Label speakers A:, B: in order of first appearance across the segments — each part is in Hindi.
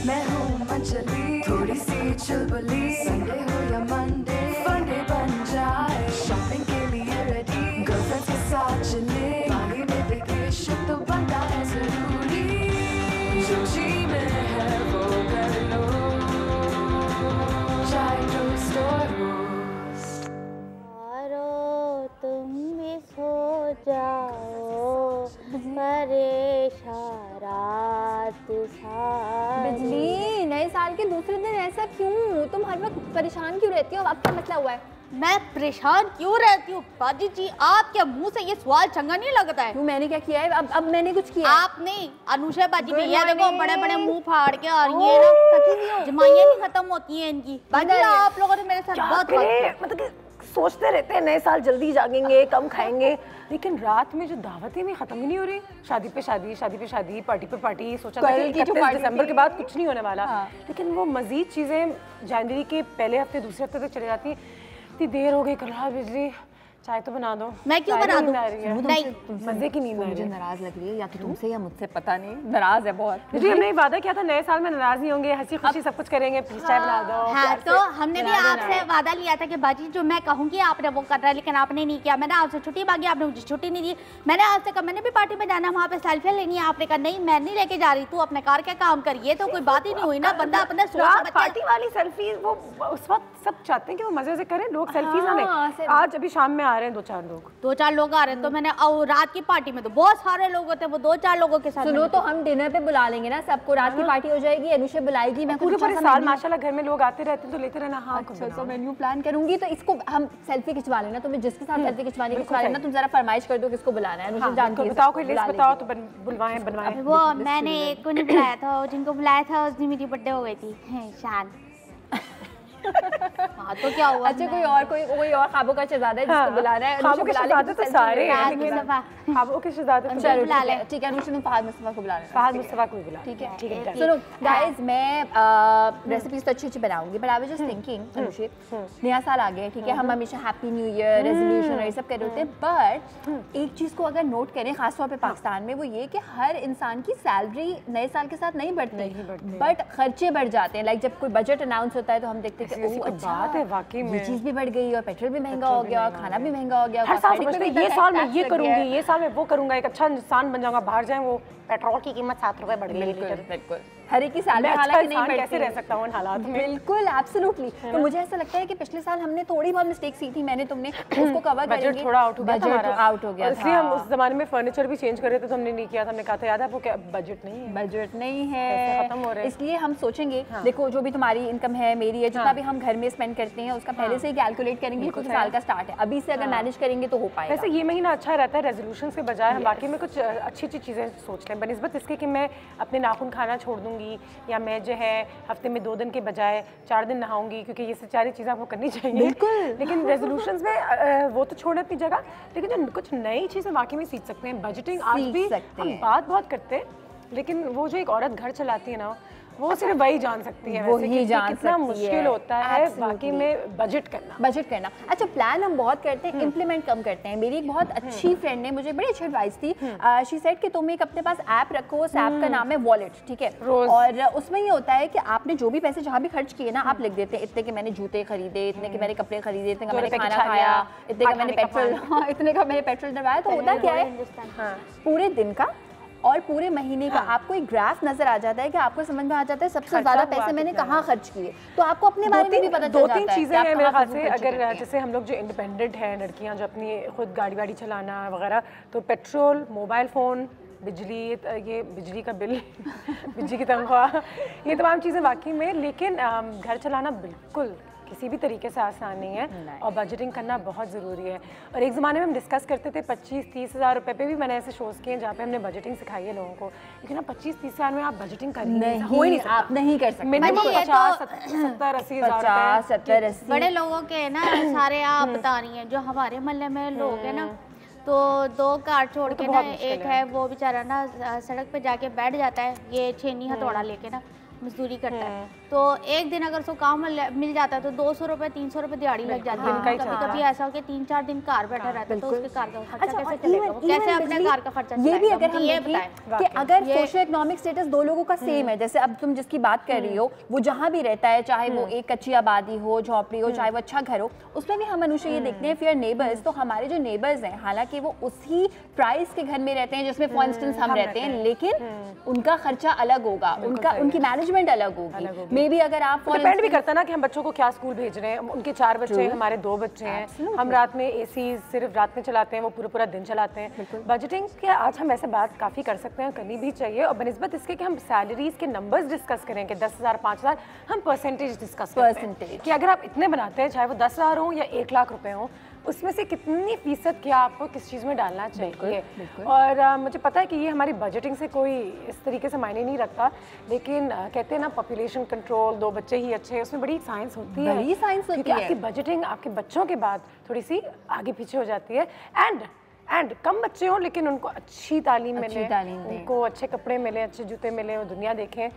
A: मैं हूँ मंचली, थोड़ी सी चुलबुली, संडे हो या मंडे, फंडे बन जाए, शॉपिंग के लिए रेडी, गर्लफ्रेंड्स के साथ चले, बाली में वेकेशन तो बनता है जरूरी, जो जी में है वो कर लो, चाहे टोस्ट और रोस्ट।
B: यारो तुम भी सो जाओ, परेशान रात सारी।
C: बिजली, नए साल के दूसरे दिन ऐसा क्यों? तुम हर वक्त परेशान क्यों रहती हो? अब क्या मसला हुआ है?
B: मैं परेशान क्यों रहती हूँ बाजी जी? आपके मुंह से ये सवाल चंगा नहीं लगता है?
C: क्यों, मैंने क्या किया है? अब मैंने कुछ किया?
B: आप नहीं, अनुषा बाजी भैया देखो बड़े बड़े मुंह फाड़ के आ रही है ना, जमाइयाँ नहीं खत्म होती हैं इनकी। बाजी आप लोगों ने मेरे साथ बहुत
D: मतलब कि सोचते रहते हैं नए साल जल्दी जागेंगे, कम खाएंगे, लेकिन रात में जो दावतें भी खत्म ही नहीं हो रही। शादी पे शादी, शादी पे शादी, पार्टी पे पार्टी। सोचा था कि 31 दिसंबर के बाद कुछ नहीं होने वाला, लेकिन वो मजीद चीजें जनवरी के पहले हफ्ते दूसरे हफ्ते तक चली जाती हैं। इतनी देर हो गई कल रात बिजली, चाय तो बना दो।
B: मैं क्यों बना दूं?
C: नहीं,
D: मजे की नींद आ रही
C: मुझे
D: है।
C: नाराज लग रही है, या तो तुमसे या मुझसे, पता नहीं, नाराज है बहुत।
D: बिजली हमने वादा किया था नए साल में नाराज नहीं होंगे, हंसी खुशी सब कुछ करेंगे, प्लीज चाय बना दो।
B: हाँ, तो हमने भी आपसे वादा लिया था कि बाजी जो मैं कहूँगी आपने वो कर रहा है, लेकिन आपने नहीं किया। मैंने आपसे छुट्टी मांगी, आपने मुझे छुट्टी नहीं दी। मैंने आपसे कहा मैंने भी पार्टी में जाना, वहाँ पे सेल्फी लेनी है, आपने कहा नहीं मैं नहीं लेके जा रही, तू अपने कार के काम करिए। तो कोई बात ही नहीं हुई ना, बंदा अपने सोच
D: पार्टी वाली सेल्फी वो उस वक्त सब चाहते हैं कि वो मजे से करें, लोग सेल्फीज ना लें। आज अभी शाम में आ रहे हैं 2-4 लोग,
B: 2-4 लोग आ रहे हैं, तो मैंने रात की पार्टी में तो बहुत सारे लोग होते हैं, वो 2-4 लोगों के साथ।
C: सुनो, तो हम डिनर पे बुला लेंगे ना सबको, रात की पार्टी हो जाएगी, अनुषा बुलाएगी, मैं
D: पूरे साल माशाल्लाह घर में लोग आते रहते हैं तो लेते रहना। हाँ,
C: अच्छा, तो मेन्यू प्लान करूंगी, तो इसको हम सेल्फी खिंचवा लेना, तुम्हें जिसके साथ सेल्फी खिंचवानी खिंचवा लेना, तुम जरा फरमाइश कर दो किसको बुलाना है। अनुषा जानती है,
D: बताओ कोई लिस्ट बताओ तो बुलवाएं बनवाएं।
B: वो मैंने एक को नहीं बुलाया था, जिनको बुलाया था उस दिन मेरी बर्थडे हो गई थी। शान हाँ, तो क्या हुआ?
C: अच्छा, कोई और ख्वाबों का शहजादा है जिसको बुलाना है?
D: ख्वाबों के शहजादे तो सारे हैं, ख्वाबों के शहजादे तो
C: चलो बुला ले। ठीक है अनुषा, तुम फहद मुस्तफा को बुला लेना।
D: फहद मुस्तफा को बुला।
C: ठीक है,
D: ठीक है।
C: सुनो गाइस, मैं रेसिपीज तो अच्छी बनाऊंगी, but I was just thinking Anusha, नया साल आ गया, ठीक है, हम हमेशा हैप्पी न्यू ईयर रेजोल्यूशन और ये सब कर रहे होते हैं, बट एक चीज को अगर नोट करें खासतौर पे पाकिस्तान में, वो ये कि हर इंसान की सैलरी नए साल के साथ नहीं बढ़ती, बट खर्चे बढ़ जाते हैं। लाइक जब कोई बजट अनाउंस होता है तो हम देखते हैं कि अच्छा
D: है, वाकई में
C: ये चीज भी बढ़ गई और पेट्रोल भी महंगा हो गया और खाना भी महंगा हो गया।
D: हर साल सोचते हैं ये साल में ये करूंगी, ये साल में वो करूंगा, एक अच्छा इंसान बन जाऊंगा। बाहर जाएं वो पेट्रोल की कीमत 7 रुपए बढ़ गई।
C: बिल्कुल हर एक की सैलरी हालांकि नहीं बढ़ती,
D: कैसे रह सकता हूं इन हालात में?
C: बिल्कुल एब्सोल्युटली। तो मुझे ऐसा लगता है कि पिछले साल हमने थोड़ी बहुत मिस्टेक सी थी, मैंने तुमने उसको कवर करेंगे।
D: बजट थोड़ा आउट हो गया था हमारा,
C: आउट हो गया था,
D: इसलिए हम उस जमाने में फर्नीचर भी चेंज कर रहे थे तो हमने नहीं किया था। हमने कहा था याद है वो क्या बजट नहीं है,
C: बजट नहीं है,
D: खत्म हो रहे हैं।
C: इसलिए हम सोचेंगे देखो जो भी तुम्हारी इनकम है, मेरी है, जितना भी हम घर में स्पेंड करते हैं उसका पहले से ही कैलकुलेट करेंगे। कुछ साल का स्टार्ट है, अभी से अगर मैनेज करेंगे तो हो पाएगा।
D: वैसे ये महीना अच्छा रहता है रेजोल्यूशन के बजाय, हम बाकी में कुछ अच्छी अच्छी चीज़ें सोच लें बनिस्बत इसके कि मैं अपने नाखून खाना छोड़ दूंगी, या मैं जो है हफ्ते में 2 दिन के बजाय 4 दिन नहाऊंगी, क्योंकि ये सारी चीज़ें आपको करनी चाहिए।
C: बिल्कुल।
D: लेकिन रेजोल्यूशंस में वो तो छोड़े अपनी जगह, लेकिन जो कुछ नई चीज़ें वाकई में सीख सकते हैं। बजटिंग आज भी हम बात बहुत करते हैं, लेकिन वो जो एक औरत घर चलाती है ना, वो सिर्फ वही जान सकती है।
C: वही जान
D: कितना मुश्किल होता है बाकी में बजट करना।
C: अच्छा, प्लान हम बहुत करते हैं, इम्प्लीमेंट कम करते हैं। मेरी एक बहुत अच्छी फ्रेंड ने मुझे बड़ी अच्छी एडवाइस दी। शी सेड कि तुम एक अपने पास ऐप रखो, उस ऐप का नाम है वॉलेट, ठीक है, और उसमें ये होता है कि आपने जो भी पैसे जहाँ भी खर्च किए ना, आप लिख देते हैं इतने के मैंने जूते खरीदे, इतने के मैंने कपड़े खरीदे, इतने का मैंने खाना खाया, इतने का मैंने पेट्रोल, इतने का मैंने पेट्रोल डलवाया। तो होता क्या है, पूरे दिन का और पूरे महीने का आपको एक ग्राफ नजर आ जाता है कि आपको समझ में आ जाता है सबसे ज्यादा पैसे मैंने कहाँ खर्च किए, तो आपको अपने बारे में भी पता चल जाता है।
D: 2-3 चीजें हैं मेरे ख्याल से, अगर जैसे हम लोग जो इंडिपेंडेंट हैं लड़कियां जो अपनी खुद गाड़ी चलाना वगैरह, तो पेट्रोल, मोबाइल फ़ोन, बिजली, ये बिजली का बिल बिजली की तनख्वाह, ये तमाम चीज़ें वाकई में, लेकिन घर चलाना बिल्कुल किसी भी तरीके से आसान नहीं है और बजटिंग करना बहुत ज़रूरी है। और एक ज़माने में हम डिस्कस करते थे 25-30 हज़ार रुपये पे भी मैंने ऐसे शोज़ किए जहाँ पे हमने बजटिंग सिखाई है लोगों को, लेकिन अब 25-30 हज़ार में आप बजटिंग कर नहीं सकते,
C: आप नहीं कर सकते।
D: मिनिमम 50-70-80 हज़ार
B: बड़े लोगों के ना सारे आप बता रही हैं। जो हमारे मोहल्ले में लोग हैं ना, तो 2 कार छोड़ के ना, एक है वो बेचारा ना सड़क पे जाके बैठ जाता है, ये छेनी हथौड़ा लेके ना, मजदूरी करता है, तो एक दिन अगर उसको काम मिल जाता है तो 200 रुपए 300 रुपए दिहाड़ी लग जाती है। कभी कभी ऐसा हो कि 3-4 दिन घर बैठा रहता है तो उसके घर का खर्चा कैसे चलेगा, कैसे अपने घर का खर्चा
C: ये भी अगर हम
B: ये
C: देखें कि अगर सोशो इकोनॉमिक स्टेटस दो लोगों का सेम है, जैसे अब तुम जिसकी बात कर रही हो वो जहाँ भी रहता है, चाहे वो एक कच्ची आबादी हो, झोपड़ी हो, चाहे वो अच्छा घर हो, उसमें भी हम अनुष्य ये देखते हैं फियर नेबर्स। तो हमारे जो नेबर्स हैं हालांकि वो उसी प्राइस के घर में रहते हैं जिसमें फॉर इंस्टेंस हम रहते हैं, लेकिन उनका खर्चा अलग होगा, उनकी मैनेजमेंट अलग होगी। मे बी अगर आप
D: डिपेंड भी करता ना कि हम बच्चों को क्या स्कूल भेज रहे हैं। उनके 4 बच्चे हैं, हमारे 2 बच्चे हैं, हम रात में एसी सिर्फ रात में चलाते हैं, वो पूरा दिन चलाते हैं। बजटिंग के आज हम ऐसे बात काफ़ी कर सकते हैं, करनी भी चाहिए, और बनिस्बत इसके कि हम सैलरीज के नंबर्स डिस्कस करें कि 10,000 5,000, हम परसेंटेज डिस्कस करते हैं कि अगर आप इतने बनाते हैं, चाहे वो 10,000 हो या 1 लाख रुपए हो, उसमें से कितनी फीसद क्या आपको किस चीज़ में डालना चाहिए। और मुझे पता है कि ये हमारी बजटिंग से कोई इस तरीके से मायने नहीं रखता, लेकिन कहते हैं ना पॉपुलेशन कंट्रोल, 2 बच्चे ही अच्छे हैं, उसमें बड़ी साइंस होती है,
C: बड़ी साइंस होती है।
D: आपकी बजटिंग आपके बच्चों के बाद थोड़ी सी आगे पीछे हो जाती है। एंड कम बच्चे हों लेकिन उनको अच्छी तालीम मिले, उनको अच्छे कपड़े मिले, अच्छे जूते मिले, वो दुनिया देखें,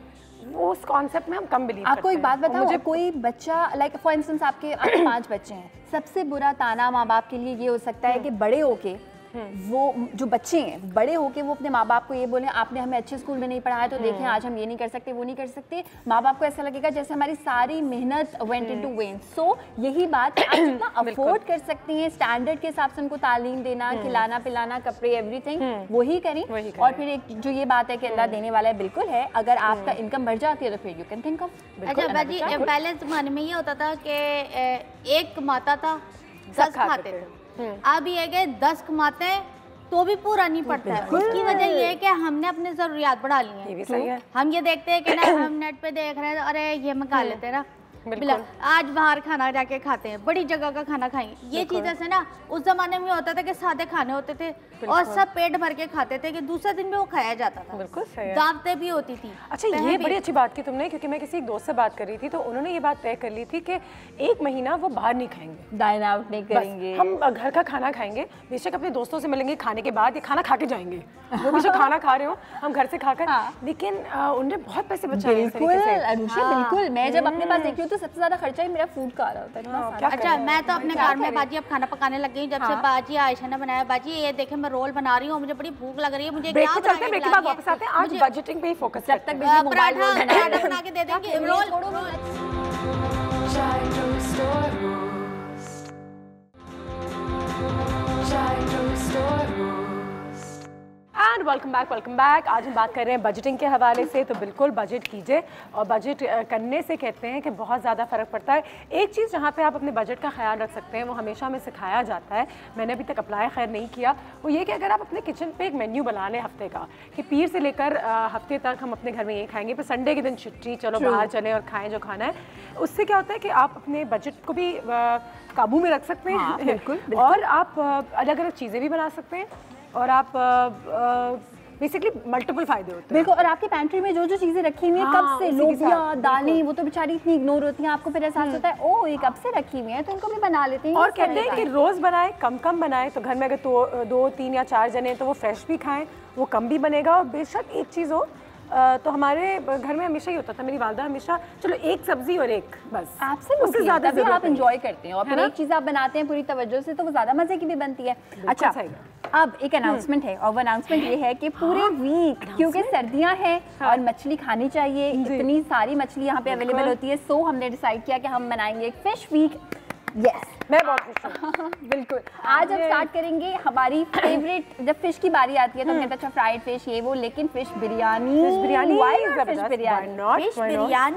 D: वो उस कॉन्सेप्ट में हम कम बिलीव करते हैं।
C: आपको एक बात बताऊं, मुझे कोई बच्चा लाइक फॉर इंस्टेंस आपके 5 बच्चे हैं, सबसे बुरा ताना माँ बाप के लिए ये हो सकता है कि बड़े होके वो जो बच्चे हैं बड़े होके वो अपने माँ बाप को ये बोले आपने हमें अच्छे स्कूल में नहीं पढ़ाया तो देखें आज हम ये नहीं कर सकते, वो नहीं कर सकते। माँ बाप को ऐसा लगेगा जैसे हमारी सारी मेहनत वेंट इनटू वेन। सो यही बात है, आप जितना अफोर्ड कर सकती हैं स्टैंडर्ड के हिसाब से उनको तालीम देना, खिलाना पिलाना, कपड़े, एवरीथिंग वही करें। और फिर एक जो ये बात है कि अल्लाह देने वाला है, बिल्कुल है, अगर आपका इनकम बढ़ जाती है तो फिर यू कैन थिंक ऑफ।
B: अच्छा बाजी, पहले ज़माने में ये होता था कि एक कमाता था 10 खाते थे, अब ये कि 10 कमाते हैं तो भी पूरा नहीं पड़ता है। उसकी वजह ये है कि हमने अपनी ज़रूरियात बढ़ा ली हैं।
D: ये भी सही है।
B: हम ये देखते हैं कि ना हम नेट पे देख रहे हैं, अरे ये मंगा लेते हैं ना, आज बाहर खाना जाके खाते हैं, बड़ी जगह का खाना खाएंगे। ये चीज़ ऐसे ना उस जमाने में होता था कि सादे खाने होते थे और सब पेट भर के खाते थे कि दूसरे दिन भी वो खाया जाता था।
D: बिल्कुल सही है।
B: दावतें भी होती थी।
D: अच्छा, ये बड़ी अच्छी बात की तुमने, क्योंकि मैं किसी एक दोस्त से बात कर रही थी तो उन्होंने ये बात तय कर ली थी कि 1 महीना वो बाहर नहीं खाएंगे,
C: डाइन आउट नहीं करेंगे,
D: हम घर का खाना खाएंगे। बेशक अपने दोस्तों से मिलेंगे खाने के बाद, या खाना खा के जाएंगे, वो भी जो खाना खा रहे हो हम घर से खाकर, लेकिन उन्होंने बहुत पैसे बचाए।
C: बिल्कुल अनुषा, बिल्कुल। मैं जब अपने पास देखती हूँ तो सबसे ज्यादा खर्चा मेरा फूड का आ रहा होता है।
B: अच्छा, मैं तो अपने घर में बाजी अब खाना पकाने लग गई, जब से बाजी आयशा ने बनाया। बाजी ये देखे मैं रोल बना रही हूँ, मुझे बड़ी भूख लग रही है, मुझे क्या
D: चलते ब्रेक के बाद वापस आते हैं। आज बजटिंग पे ही फोकस
C: जब तक
B: पराठा बना के दे देंगे, रोल
D: एंड वेलकम बैक। आज हम बात कर रहे हैं बजटिंग के हवाले से। तो बिल्कुल बजट कीजिए, और बजट करने से कहते हैं कि बहुत ज़्यादा फ़र्क पड़ता है। एक चीज़ जहाँ पे आप अपने बजट का ख्याल रख सकते हैं, वो हमेशा हमें सिखाया जाता है, मैंने अभी तक अप्लाई खैर नहीं किया, वो ये कि अगर आप अपने किचन पे एक मेन्यू बना लें हफ्ते का, कि पीर से लेकर हफ्ते तक हम अपने घर में ये खाएंगे, फिर संडे के दिन छुट्टी, चलो बाहर चलें और खाएँ जो खाना है। उससे क्या होता है कि आप अपने बजट को भी काबू में रख सकते हैं। बिल्कुल। और आप अलग अलग चीज़ें भी बना सकते हैं, और आप बेसिकली मल्टीपल फायदे होते हैं।
C: बिल्कुल। और आपकी पैंट्री में जो जो चीजें रखी हुई हैं, कब से लोबिया दालें, वो तो बेचारी इतनी इग्नोर होती हैं, आपको फिर एहसास होता है ओ ये कब से रखी हुई है, तो उनको भी बना लेते हैं।
D: और कहते हैं कि रोज बनाए, कम बनाए, तो घर में अगर 2, 3 या 4 जने हैं तो वो फ्रेश भी खाएं, वो कम भी बनेगा। और बेशक एक चीज़ हो, तो हमारे घर में हमेशा ही होता था, मेरी वालदा हमेशा चलो एक सब्जी और एक बस, उससे ज़्यादा
C: भी आप एंजॉय करते हैं। और फिर एक चीज़ आप बनाते हैं पूरी तवज्जो से तो वो ज़्यादा मज़े की भी बनती है। अच्छा, अब एक अनाउंसमेंट है, और वो अनाउंसमेंट ये है कि पूरे वीक, क्योंकि सर्दियां हैं और मछली खानी चाहिए, इतनी सारी मछली यहाँ पे अवेलेबल होती है, सो हमने डिसाइड किया कि हम मनाएंगे एक फिश वीक। यस,
D: मैं बहुत खुश हूँ।
C: बिल्कुल। आज हम स्टार्ट करेंगे हमारी फेवरेट, जब फिश की बारी आती है तो हमने अच्छा फ्राइड फिश ये वो, लेकिन फिश बिरयानी।
B: फिश बिरयानी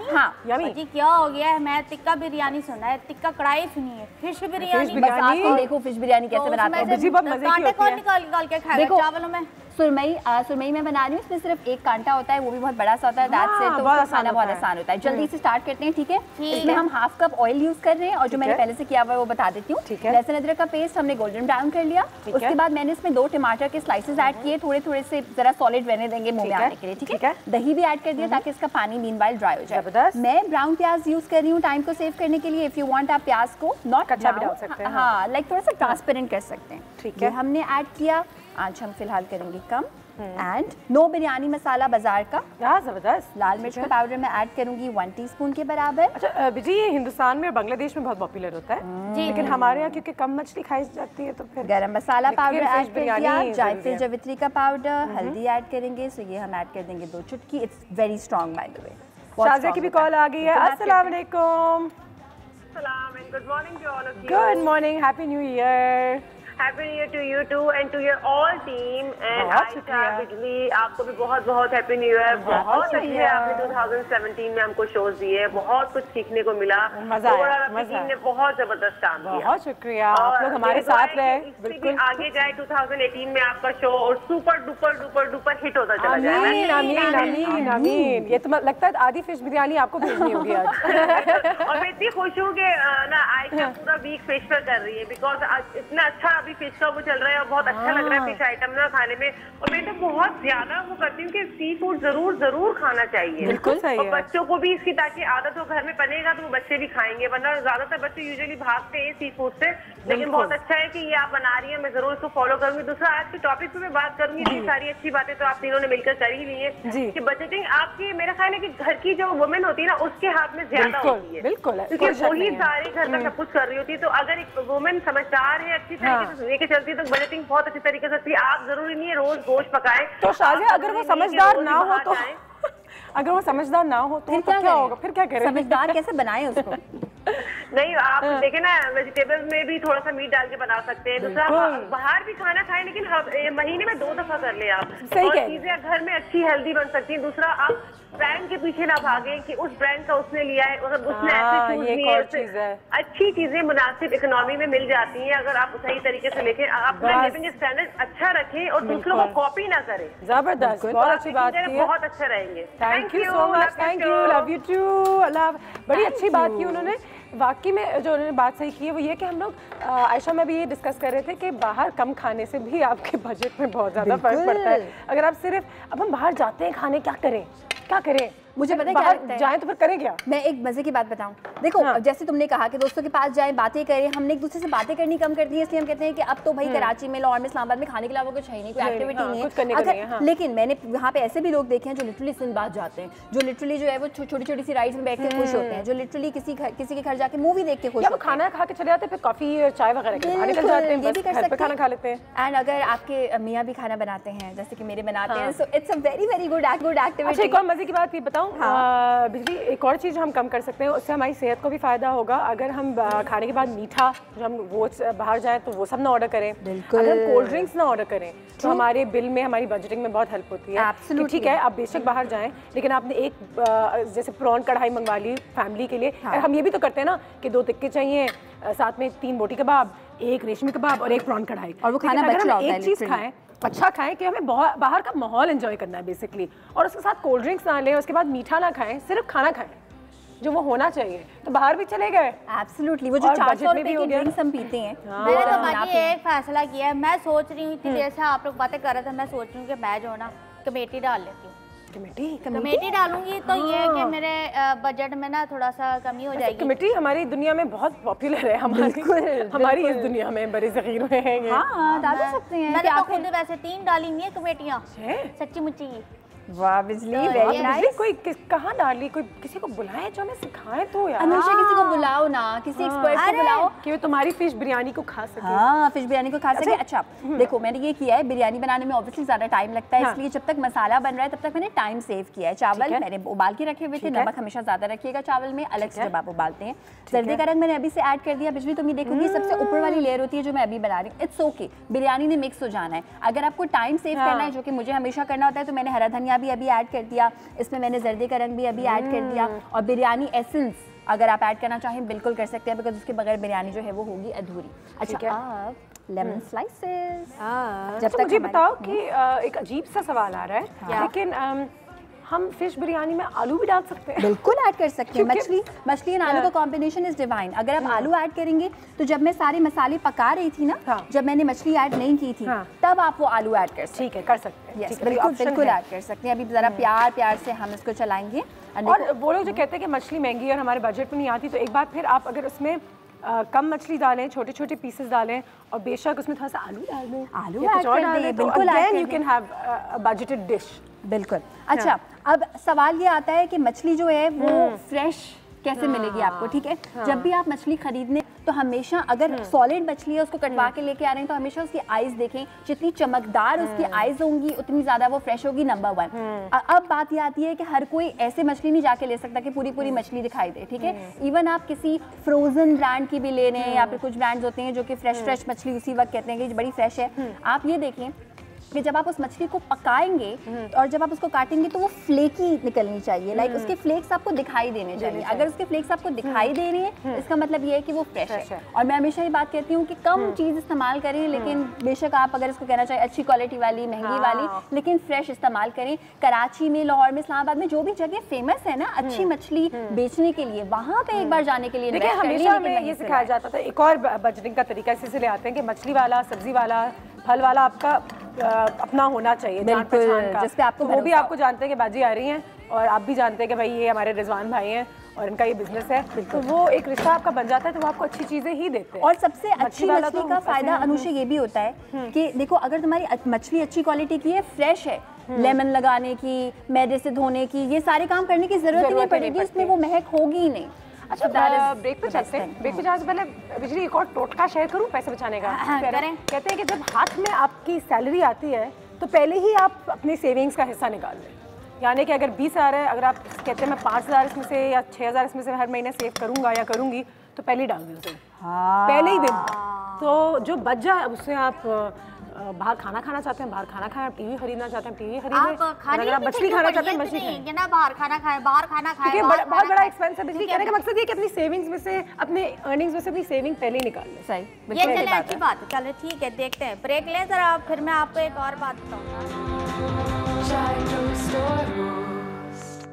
B: हाँ जी, क्या हो गया है, मैं टिक्का बिरयानी सुना है, टिक्का कढ़ाई सुनी है, फिश बिरयानी।
C: बस आपको देखो फिश बिरयानी कैसे बनाते हैं,
B: कांटे कौन निकाल के खाएगा चावलों में।
C: सुरमई मैं बना रही हूँ, इसमें सिर्फ एक कांटा होता है, वो भी बहुत बड़ा सा होता है, दांत से, तो खाना बहुत आसान होता है। जल्दी से स्टार्ट करते हैं, ठीक है। इसमें हम हाफ कप ऑयल यूज कर रहे हैं, और जो मैंने पहले से किया हुआ है वो बता देती हूँ। लहसुन अदरक का पेस्ट हमने गोल्डन ब्राउन कर लिया, उसके बाद मैंने इसमें 2 टमाटर के स्लाइसेस ऐड किए, थोड़े थोड़े से जरा सॉलिड रहने देंगे मुंह में आने के लिए, ठीक है। दही भी ऐड कर दिया ताकि इसका पानी मीनवाइल ड्राई हो जाए। मैं ब्राउन प्याज यूज कर रही हूँ टाइम को सेव करने के लिए। इफ यू वांट आप प्याज को नॉट
D: कच्चा भी डाल सकते हैं,
C: हाँ, लाइक थोड़ा सा ट्रांसपेरेंट कर सकते हैं,
D: ठीक है।
C: हमने ऐड किया। आज हम फिलहाल करेंगे कम, एंड नो बिरयानी मसाला बाजार का।
D: जबरदस्त।
C: लाल मिर्च का पाउडर मैं ऐड करूंगी 1 टीस्पून के बराबर।
D: अच्छा बिजी, ये हिंदुस्तान में और बांग्लादेश में बहुत पॉपुलर होता है, लेकिन हमारे यहाँ क्योंकि कम मछली खाई जाती है तो फिर
C: गरम मसाला पाउडर ऐड कर दिया, जायफल जावित्री का पाउडर, हल्दी ऐड करेंगे, सो ये हम ऐड कर देंगे 2 चुटकी। It's very strong by the way.
D: Shazia की भी कॉल आ गई है। अस्सलाम वालेकुम।
E: Good morning to all of you.
D: Good morning, happy new year.
E: Happy New Year to you too and to your all team. And Ayesha बिजली आपको भी बहुत बहुत हैप्पी न्यू ईयर। बहुत अच्छे आपने 2017 में हमको शोज दिए, बहुत कुछ सीखने को मिला।
D: मजा आया,
E: टीम ने बहुत जबरदस्त काम किया।
D: बहुत शुक्रिया, आप लोग हमारे साथ रहे।
E: बिल्कुल आगे जाए 2018 में आपका शो और super duper duper duper hit होता चला जाए।
D: आमीन आमीन आमीन आमीन। ये तो लगता है आधी फिश बिरयानी आपको भेजनी होगी आज।
E: और मैं इतनी खुश हूँ कि ना आयशा पूरा वीक फिश पर कर रही है, बिकॉज इतना अच्छा अभी फिश का वो चल रहा है और बहुत अच्छा लग रहा है फिश आइटम ना खाने में। और मैं तो बहुत ज्यादा वो करती हूँ कि सी फूड जरूर खाना चाहिए।
D: बिल्कुल सही
E: और
D: है।
E: बच्चों को भी इसकी ताकि आदत हो घर में बनेगा तो वो बच्चे भी खाएंगे, वरना ज्यादातर बच्चे यूजुअली भागते हैं सी फूड से। लेकिन बहुत अच्छा है कि ये आप बना रही है, मैं जरूर इसको फॉलो करूंगी। दूसरा आज के टॉपिक पे मैं बात करूंगी, इतनी सारी अच्छी बातें तो आप तीनों ने मिलकर कर ही ली है कि बजटिंग आपकी, मेरा ख्याल है कि घर की जो वुमेन होती है ना उसके हाथ में ज्यादा होती है।
D: बिल्कुल,
E: क्योंकि वही सारे घर का सब कुछ कर रही होती है। तो अगर एक वुमेन समझदार है, अच्छी तरीके से लेके चलती है तो बजटिंग बहुत अच्छी तरीके से। आप जरूरी नहीं है रोज गोश्त पकाएं।
D: तो शाज़िया अगर वो समझदार ना हो तो अगर वो समझदार ना हो तो क्या होगा, फिर क्या करें?
C: समझदार कैसे बनाए उसको?
E: नहीं आप देखे ना, वेजिटेबल्स में भी थोड़ा सा मीट डाल के बना सकते हैं। दूसरा बाहर भी खाना खाएं, लेकिन महीने में 2 दफा कर ले आप।
D: सही
E: और चीजें घर में अच्छी हेल्दी बन सकती हैं। दूसरा आप ब्रांड के पीछे ना भागे कि उस ब्रांड का उसने लिया है, मतलब उसने ऐसे चूज किया है। अच्छी चीजें मुनासिब इकोनॉमी में मिल जाती हैं अगर आप सही तरीके से लेके अपना लिविंग स्टैंडर्ड अच्छा रखें और दूसरों को कॉपी ना करें।
D: जबरदस्त, बहुत अच्छी बात की,
E: बहुत अच्छा रहेंगे।
D: Thank you so much, thank you, love you too. अल्लाह, बड़ी अच्छी बात की उन्होंने। वाकई में जो उन्होंने बात सही की है वो ये कि हम लोग आयशा में भी ये डिस्कस कर रहे थे कि बाहर कम खाने से भी आपके बजट में बहुत ज़्यादा फर्क पड़ता है। अगर आप सिर्फ अब हम बाहर जाते हैं खाने, क्या करें?
C: मुझे पता है क्या लगता है,
D: जाएं तो फिर करें क्या?
C: मैं एक मजे की बात बताऊं। देखो जैसे तुमने कहा कि दोस्तों के पास जाएं, बातें करें, हमने एक दूसरे से बातें करनी कम कर दी है, इसलिए हम कहते हैं कि अब तो भाई कराची में, लाहौर में, इस्लामाबाद में खाने के अलावा कुछ है नहीं, कोई एक्टिविटी नहीं है। लेकिन मैंने यहाँ पे ऐसे भी लोग देखे हैं जो लिटरली सिंदबाद जाते हैं, जो लिटरली जो है वो छोटी छोटी सी राइड्स में बैठ के खुश होते हैं, जो लिटरली किसी के घर जाके मूवी देख के खुश होते हैं,
D: खाना खा के चले जाते हैं, फिर कॉफी चाय वगैरह के बाहर निकल जाते हैं,
C: ये भी कर सकते हैं,
D: खाना खा लेते हैं।
C: एंड अगर आपके मियाँ भी खाना बनाते हैं जैसे कि मेरे बनाते हैं, so it's a very good activity.
D: एक और मजे की बात ये बताऊं बिजली, एक और चीज़ हम कम कर सकते हैं, उससे हमारी सेहत को भी फ़ायदा होगा। अगर हम खाने के बाद मीठा जो हम वो बाहर जाएं तो वो सब ना ऑर्डर करें। अगर हम कोल्ड ड्रिंक्स ना ऑर्डर करें तो हमारे बिल में, हमारी बजटिंग में बहुत हेल्प होती है। ठीक है आप बेशक बाहर जाएं, लेकिन आपने एक जैसे प्रॉन कढ़ाई मंगवा ली फैमिली के लिए। हम ये भी तो करते हैं ना कि 2 टिक्के चाहिए, साथ में 3 बोटी कबाब, 1 रेशमी कबाब और 1 प्रॉन कढ़ाई, और वो खाना बच रहा होता है। एक चीज़ खाएं, अच्छा खाएं कि हमें बाहर का माहौल एंजॉय करना है बेसिकली, और उसके साथ कोल्ड ड्रिंक्स ना लें, उसके बाद मीठा ना खाएं, सिर्फ खाना खाएं जो वो होना चाहिए। तो बाहर भी चले गए।
C: एब्सोल्युटली, वो जो 400 रुपए की ड्रिंक्स हम पीते हैं।
B: मैंने तो बाकी एक फैसला किया है, मैं सोच रही हूँ इतनी देर से आप लोग बातें कर रहे थे, मैं सोच रही हूँ कि मैं जो है ना कमेटी डाल लेती हूँ। कमेटी डालूंगी तो ये है कि मेरे बजट में ना थोड़ा सा कमी हो जाएगी।
D: कमेटी हमारी दुनिया में बहुत पॉपुलर है, हमारी इस दुनिया में बड़ी ज़ख़ीर में है ये।
C: हाँ डाल सकते हैं।
B: मैंने तो खुद वैसे 3 डाली हुई है कमेटियाँ, सच्ची मुच्ची।
C: वाह बिजली, वेरी नाइस।
D: कोई कहाँ डाली, कोई किसी को बुलाए जो हमें सिखाए तो यार।
C: अनुषा किसी को बुलाओ ना, किसी एक्सपर्ट को बुलाओ
D: कि वो तुम्हारी फिश बिरयानी को खा सके।
C: हाँ फिश बिरयानी को खा सके। अच्छा देखो मैंने ये किया है, बिरयानी बनाने में ऑब्वियसली ज्यादा टाइम लगता है, इसलिए जब तक मसाला बन रहा है तब तक मैंने टाइम सेव किया है। चावल मैंने उबाल के रखे हुए थे, नमक हमेशा ज्यादा रखिएगा चावल में, अलग से जब आप उबालते हैं। जर्दे का रंग मैंने अभी से ऐड कर दिया। बिजली तुम ये देखोगी सबसे ऊपर वाली लेयर होती है जो मैं अभी बना रही हूँ, इट्स ओके, बिरयानी ने मिक्स हो जाना है। अगर आपको टाइम सेव करना है, जो कि मुझे हमेशा करना होता है, तो मैंने हरा धनिया भी अभी ऐड कर दिया, इसमें मैंने जर्दे का रंग भी अभी ऐड कर दिया, और बिरयानी एसेंस अगर आप ऐड करना चाहें बिल्कुल कर सकते हैं, बिकॉज उसके बगैर बिरयानी जो है वो होगी अधूरी। अच्छा अब लेमन स्लाइसेस।
D: जब तक मुझे बताओ कि एक अजीब सा सवाल आ रहा है, लेकिन हम फिश बिरयानी में आलू भी डाल सकते हैं?
C: बिल्कुल ऐड कर सकते हैं। मछली एंड आलू का कॉम्बिनेशन इज डिवाइन। अगर आप आलू ऐड करेंगे तो जब मैं सारे मसाले पका रही थी ना, जब मैंने मछली ऐड नहीं की थी, तब आप वो आलू ऐड कर सकते हैं।
D: ठीक है, कर सकते हैं।
C: यस बिल्कुल ऐड कर सकते हैं। अभी जरा प्यार से हम इसको चलाएंगे।
D: और वो लोग जो कहते हैं कि मछली महंगी और हमारे बजट में नहीं आती, तो एक बार फिर आप अगर उसमें कम मछली डालें, छोटे छोटे पीसेस डालें और बेशक उसमें थोड़ा सा आलू डाल दें,
C: आलू
D: या कुछ और
C: ऐड
D: डाल
C: कर
D: दें,
C: दें,
D: तो
C: बिल्कुल ऐड
D: अगेन
C: कर
D: यू
C: दें।
D: Can have a budgeted dish.
C: बिल्कुल। अच्छा, अब सवाल ये आता है कि मछली जो है वो फ्रेश कैसे मिलेगी आपको, ठीक है? जब भी आप मछली खरीदने तो हमेशा अगर सॉलिड मछली है उसको कटवा के लेके आ रहे हैं तो हमेशा उसकी आइज देखें, जितनी चमकदार उसकी आइज होंगी उतनी ज्यादा वो फ्रेश होगी, नंबर 1। अब बात ये आती है कि हर कोई ऐसे मछली नहीं जाके ले सकता कि पूरी पूरी मछली दिखाई दे, ठीक है? इवन आप किसी फ्रोजन ब्रांड की भी ले रहे हैं या फिर कुछ ब्रांड्स होते हैं जो कि फ्रेश मछली उसी वक्त कहते हैं कि बड़ी फ्रेश है। आप ये देखें कि जब आप उस मछली को पकाएंगे और जब आप उसको काटेंगे तो वो फ्लेकी निकलनी चाहिए, लाइक उसके फ्लेक्स आपको दिखाई देने चाहिए। अगर उसके फ्लेक्स आपको दिखाई दे रहे हैं इसका मतलब ये है कि वो फ्रेश है। और मैं हमेशा ये बात कहती हूँ कि कम चीज़ इस्तेमाल करें, लेकिन बेशक आप अगर इसको कहना चाहिए अच्छी क्वालिटी वाली, महंगी वाली, लेकिन फ्रेश इस्तेमाल करें। कराची में, लाहौर में, इस्लामाबाद में जो भी जगह फेमस है ना अच्छी मछली बेचने के लिए, वहाँ पे एक बार जाने के लिए
D: देखिए हमेशा हमें ये सिखाया जाता था, एक और बजटिंग का तरीका इसी ले आते हैं कि मछली वाला, सब्जी वाला, फल वाला आपका अपना होना चाहिए, जान पहचान का, जिसपे आपको वो भी आपको जानते हैं कि बाजी आ रही हैं और आप भी जानते हैं कि भाई ये हमारे रिजवान भाई हैं और इनका ये बिजनेस है, तो वो एक रिश्ता आपका बन जाता है, तो वो आपको अच्छी चीजें ही देते हैं।
C: और सबसे अच्छी मछली का फायदा अनुषा ये भी होता है कि देखो अगर तुम्हारी मछली अच्छी क्वालिटी की है, फ्रेश है, लेमन लगाने की, मैदे से धोने की, ये सारे काम करने की जरूरत ही नहीं पड़ेगी, उसमें वो महक होगी ही नहीं।
D: अच्छा, ब्रेक पे चलते हैं। ब्रेक पे जाने से पहले बिजली एक और टोटका शेयर करूं पैसे बचाने का।
B: करें।
D: कहते हैं कि जब हाथ में आपकी सैलरी आती है तो पहले ही आप अपनी सेविंग्स का हिस्सा निकाल लें। यानी कि अगर 20,000 है, अगर आप कहते हैं मैं 5,000 इसमें से या 6,000 इसमें से हर महीने सेव करूंगा या करूंगी, तो पहले ही डाल दें उसे, पहले ही दिन। तो जो बच जाए उससे आप बाहर खाना खाना चाहते हैं, बाहर खाना खाएं, टीवी खरीदना चाहते हैं, टीवी खरीदें, अगर आप मछली खाना चाहते हैं मछली खाएं,
B: ना बाहर खाना खाएं, बाहर खाना खाएं,
D: क्योंकि बहुत बड़ा एक्सपेंस है। बिजली कहने का मकसद ये कि अपनी सेविंग्स में से, अपने अर्निंग्स में से अपनी सेविंग पहले ही निकाल लें।
C: सही,
B: ये चले अच्छी बात है। चलो ठीक है, देखते हैं, ब्रेक लें जरा, फिर मैं आपको एक और बात बताऊंगा।
A: Chai toast or roast.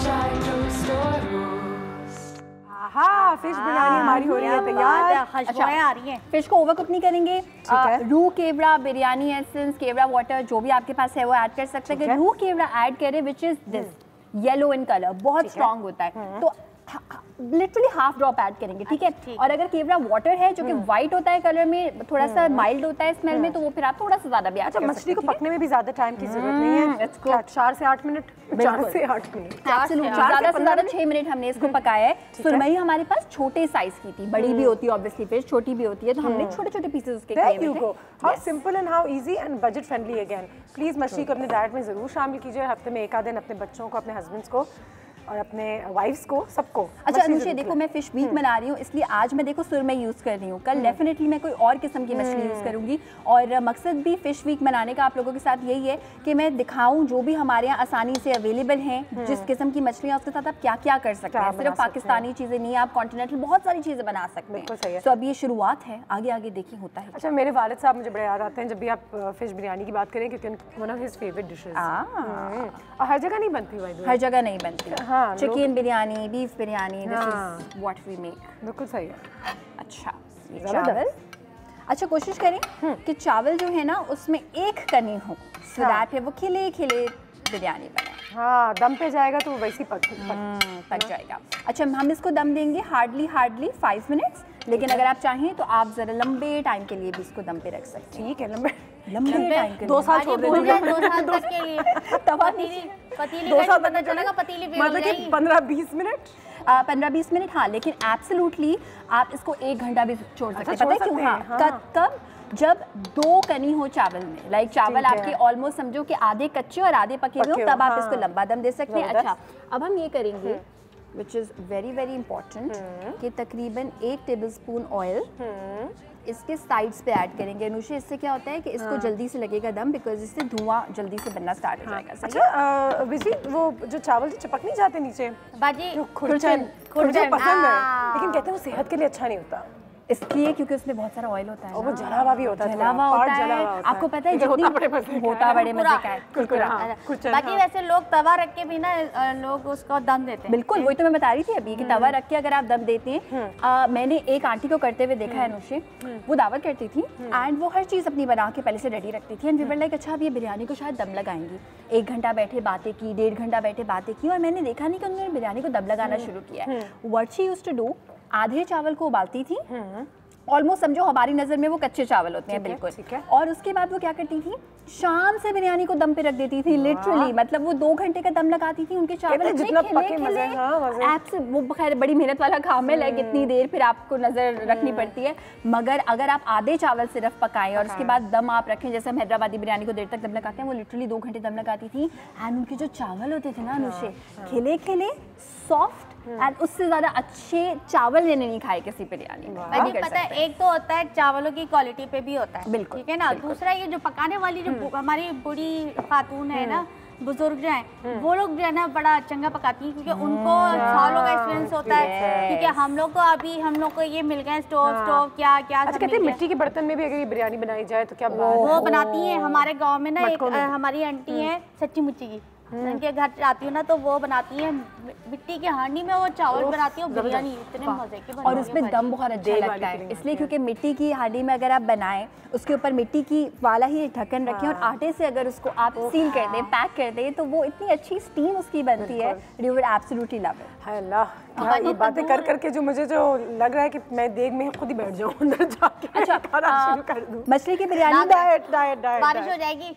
A: Chai toast or roast.
D: हाँ, फिश बिरयानी हमारी हो रही है तैयार।
B: खुशबुएं आ रही हैं।
C: फिश को ओवर कुक नहीं करेंगे, रूह केवड़ा, बिरयानी एसेंस, केवड़ा वाटर जो भी आपके पास है वो ऐड कर सकते हैं। रूह केवड़ा ऐड करें which is this yellow in colour, बहुत स्ट्रॉन्ग होता है, तो लिटरली हाफ ड्रॉप ऐड करेंगे, ठीक है? और अगर केवड़ा वाटर है जो कि व्हाइट होता है कलर में, थोड़ा सा माइल्ड होता है स्मेल में, तो वो फिर आप थोड़ा सा ज्यादा भी ऐड कर सकते हैं।
D: मछली को पकने में भी ज्यादा टाइम की जरूरत नहीं है, 4 से 8 मिनट, 4 से 8 मिनट,
C: ज्यादा से ज्यादा 6 मिनट हमने इसको पकाया है। सुरमई हमारे पास छोटे साइज की थी, बड़ी भी होती है ऑब्वियसली, फिश छोटी भी होती है, तो हमने छोटे छोटे पीसेस उसके किए हुए थे।
D: How simple and how easy and budget friendly again. Please मछली को अपने डाइट में जरूर शामिल कीजिए, हफ्ते में 1 दिन अपने बच्चों को, अपने हस्बैंड्स को और अपने वाइफ्स को, सबको।
C: अच्छा अनुषा, देखो मैं फिश वीक मना रही हूँ, इसलिए आज मैं देखो सुरमई यूज़ कर रही हूँ, कल डेफिनेटली मैं कोई और किस्म की मछली यूज़ करूँगी। और मकसद भी फिश वीक मनाने का आप लोगों के साथ यही है कि मैं दिखाऊँ जो भी हमारे यहाँ आसानी से अवेलेबल हैं, जिस किस्म की मछलियाँ, उसके साथ आप क्या क्या कर सकते हैं। सिर्फ पाकिस्तानी चीज़ें नहीं, आप कॉन्टिनेंटल बहुत सारी चीज़ें बना सकते हैं। तो अब ये शुरुआत है, आगे आगे देखिए होता है।
D: अच्छा, मेरे वालिद साहब मुझे बड़े याद आते हैं जब भी आप फिश बिरयानी की बात करें, क्योंकि one of his favourite dishes. और हर जगह नहीं बनती भाई,
C: हर जगह नहीं बनती।
D: हाँ,
C: chicken biryani, beef biryani, this is what we make.
D: बिल्कुल सही है।
C: अच्छा, चावल, अच्छा कोशिश करें कि चावल जो है ना उसमें एक कनी हो, सो दैट है वो खिले खिले बिरयानी बने।
D: हाँ, दम पे जाएगा तो वो वैसे ही
C: पक जाएगा। अच्छा, हम इसको दम देंगे हार्डली 5 मिनट्स, लेकिन अगर आप चाहें तो आप जरा लंबे टाइम के लिए भी इसको दम पे रख सकते हैं।
D: ठीक है, लंबे
C: टाइम के लिए
D: 2 साल छोड़ देंगे,
B: 2 साल तक के लिए पतीली
D: 2 साल
B: पता चलेगा, पतीली
D: मतलब कि 15-20 मिनट,
C: 15-20 मिनट, हाँ। लेकिन एब्सोल्युटली आप इसको 1 घंटा भी छोड़ सकते हैं। पता है क्यों? हाँ, कब? जब 2 कनी हो चावल में, लाइक चावल आपके ऑलमोस्ट समझो कि आधे कच्चे और आधे पके हुए हो, तब आप इसको लंबा दम दे सकते हैं। अच्छा, अब हम ये करेंगे which is very very important कि तकरीबन 1 टेबलस्पून ऑयल इसके साइड्स पे ऐड करेंगे। अनुषा, इससे क्या होता है कि इसको जल्दी से लगेगा दम, बिकॉज इससे धुआं जल्दी से बनना स्टार्ट हो जाएगा।
D: अच्छा बिजली, वो जो चावल चिपक नहीं जाते नीचे,
B: बाजी
D: खुरचन पसंद है, लेकिन कहते हैं वो सेहत के लिए अच्छा नहीं होता।
C: इसलिए क्योंकि उसमें बहुत सारा ऑयल होता है,
D: वो जला हुआ भी होता है,
C: जला हुआ होता है। आपको पता है
D: होता बड़े मजे
C: का है कुरकुरा।
B: बाकी वैसे लोग तवा रख के भी ना लोग उसको दम देते हैं।
C: बिल्कुल, वही तो मैं बता रही थी अभी कि तवा रख के अगर आप दम देते हैं। मैंने एक आंटी को करते हुए देखा है अनुषे, वो दावत करती थी एंड वो हर चीज़ अपनी बना के पहले से रेडी रखती थी एंड वी वर लाइक अच्छा अब ये बिरयानी को शायद दम लगाएंगी। 1 घंटा बैठे बातें की, 1.5 घंटा बैठे बातें की और मैंने देखा नहीं कि उन्होंने बिरयानी को दम लगाना शुरू किया है। What she used to do, आधे चावल को उबालती थी, ऑलमोस्ट समझो हमारी नज़र में वो कच्चे चावल होते हैं बिल्कुल, और उसके बाद वो क्या करती थी, शाम से बिरयानी को दम पे रख देती थी लिटरली। मतलब वो 2 घंटे का दम लगाती थी, उनके चावल
D: जितना पके मजे।
C: ऐप्स वो खैर बड़ी मेहनत वाला काम है, लाइक इतनी देर फिर आपको नज़र रखनी पड़ती है। मगर अगर आप आधे चावल सिर्फ पकाएं और उसके बाद दम आप रखें, जैसे हम हैदराबादी बिरयानी को देर तक दम लगाते हैं, वो लिटरली 2 घंटे दम लगाती थी एंड उनके जो चावल होते थे ना अनुषे, खिले खिले सॉफ्ट एंड उससे ज्यादा अच्छे चावल मैंने नहीं खाए किसी बिरयानी में।
B: पता है एक तो होता है चावलों की क्वालिटी पे भी होता है,
C: बिल्कुल,
B: ठीक है ना। दूसरा ये जो पकाने वाली जो हमारी बूढ़ी खातून है ना, बुजुर्ग जो हैं वो लोग जो है ना बड़ा चंगा पकाती हैं क्योंकि उनको सालों का एक्सपीरियंस होता है। क्योंकि हम लोग को ये मिल गए स्टोव क्या क्या
D: अच्छा कहते हैं मिट्टी के बर्तन में भी अगर ये बिरयानी बनाई जाए तो क्या
B: वो बनाती हैं। हमारे गाँव में ना एक हमारी आंटी है सच्ची मुच्ची की, उनके घर जाती हूँ ना तो वो बनाती है मिट्टी की हांडी में वो चावल बनाती है, बिरयानी इतने मजे की बनती है
C: और उसमें दम बहुत अच्छा लगता है। इसलिए क्योंकि मिट्टी की हांडी में अगर आप बनाएं, उसके ऊपर मिट्टी की वाला ही ढक्कन रखें और आटे से अगर उसको आप सील कर दें, पैक कर दें, तो वो इतनी अच्छी स्टीम उसकी बनती है, you would absolutely love it.
D: अल्लाह, ये बातें कर करके जो मुझे जो लग रहा है कि मैं देग में खुद ही बैठ जाऊँ अंदर जाके।
C: अच्छा,
D: शुरू कर दूँ।
C: मछली की बिरयानी
D: डाइट
B: बारिश हो जाएगी।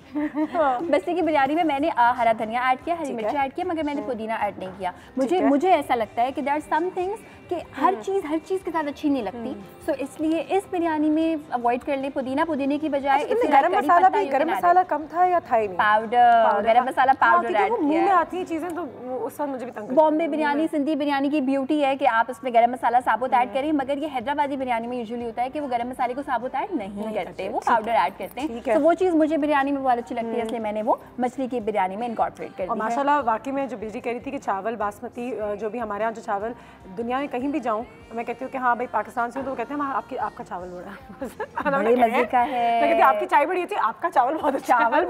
C: मछली की बिरयानी में मैंने हरा धनिया ऐड किया, हरी मिर्ची ऐड किया, मगर मैंने पुदीना ऐड नहीं किया। मुझे ऐसा लगता है कि देयर आर सम थिंग्स कि हर चीज़ के साथ अच्छी नहीं लगती, सो इसलिए इस बिरयानी में अवॉइड कर ले पुदीने की बजाय।
D: गरम मसाला कम था या था ही नहीं?
C: पाउडर, गरम मसाला पाउडर ऐड किया।
D: मुंह में आती है चीजें तो उस वक्त मुझे भी तंग।
C: बॉम्बे बिरयानी, सिंधी बिरयानी की ब्यूटी है कि आप उसमें गरम मसाला साबुत ऐड करें, मगर ये हैदराबादी बिरयानी में यूजुअली होता है कि वो गरम मसाले को साबुत ऐड नहीं करते, वो पाउडर ऐड करते हैं। तो वो चीज़ मुझे बिरयानी में बहुत अच्छी लगती है, इसलिए मैंने वो मछली की बिरयानी में इनकॉर्पोरेट कर दिया।
D: माशाल्लाह वाकई में जो बिजली कह रही थी कि चावल बासमती जो भी हमारे यहाँ जो चावल दुनिया में कहीं भी जाऊँ मैं कहती हूँ कि हाँ भाई पाकिस्तान से हूँ तो वो कहते हैं आपका चावल बड़ा
C: बड़े मजे का है।
D: मैं कहती आपकी चाय बड़ी अच्छी, आपका चावल बहुत अच्छा, चावल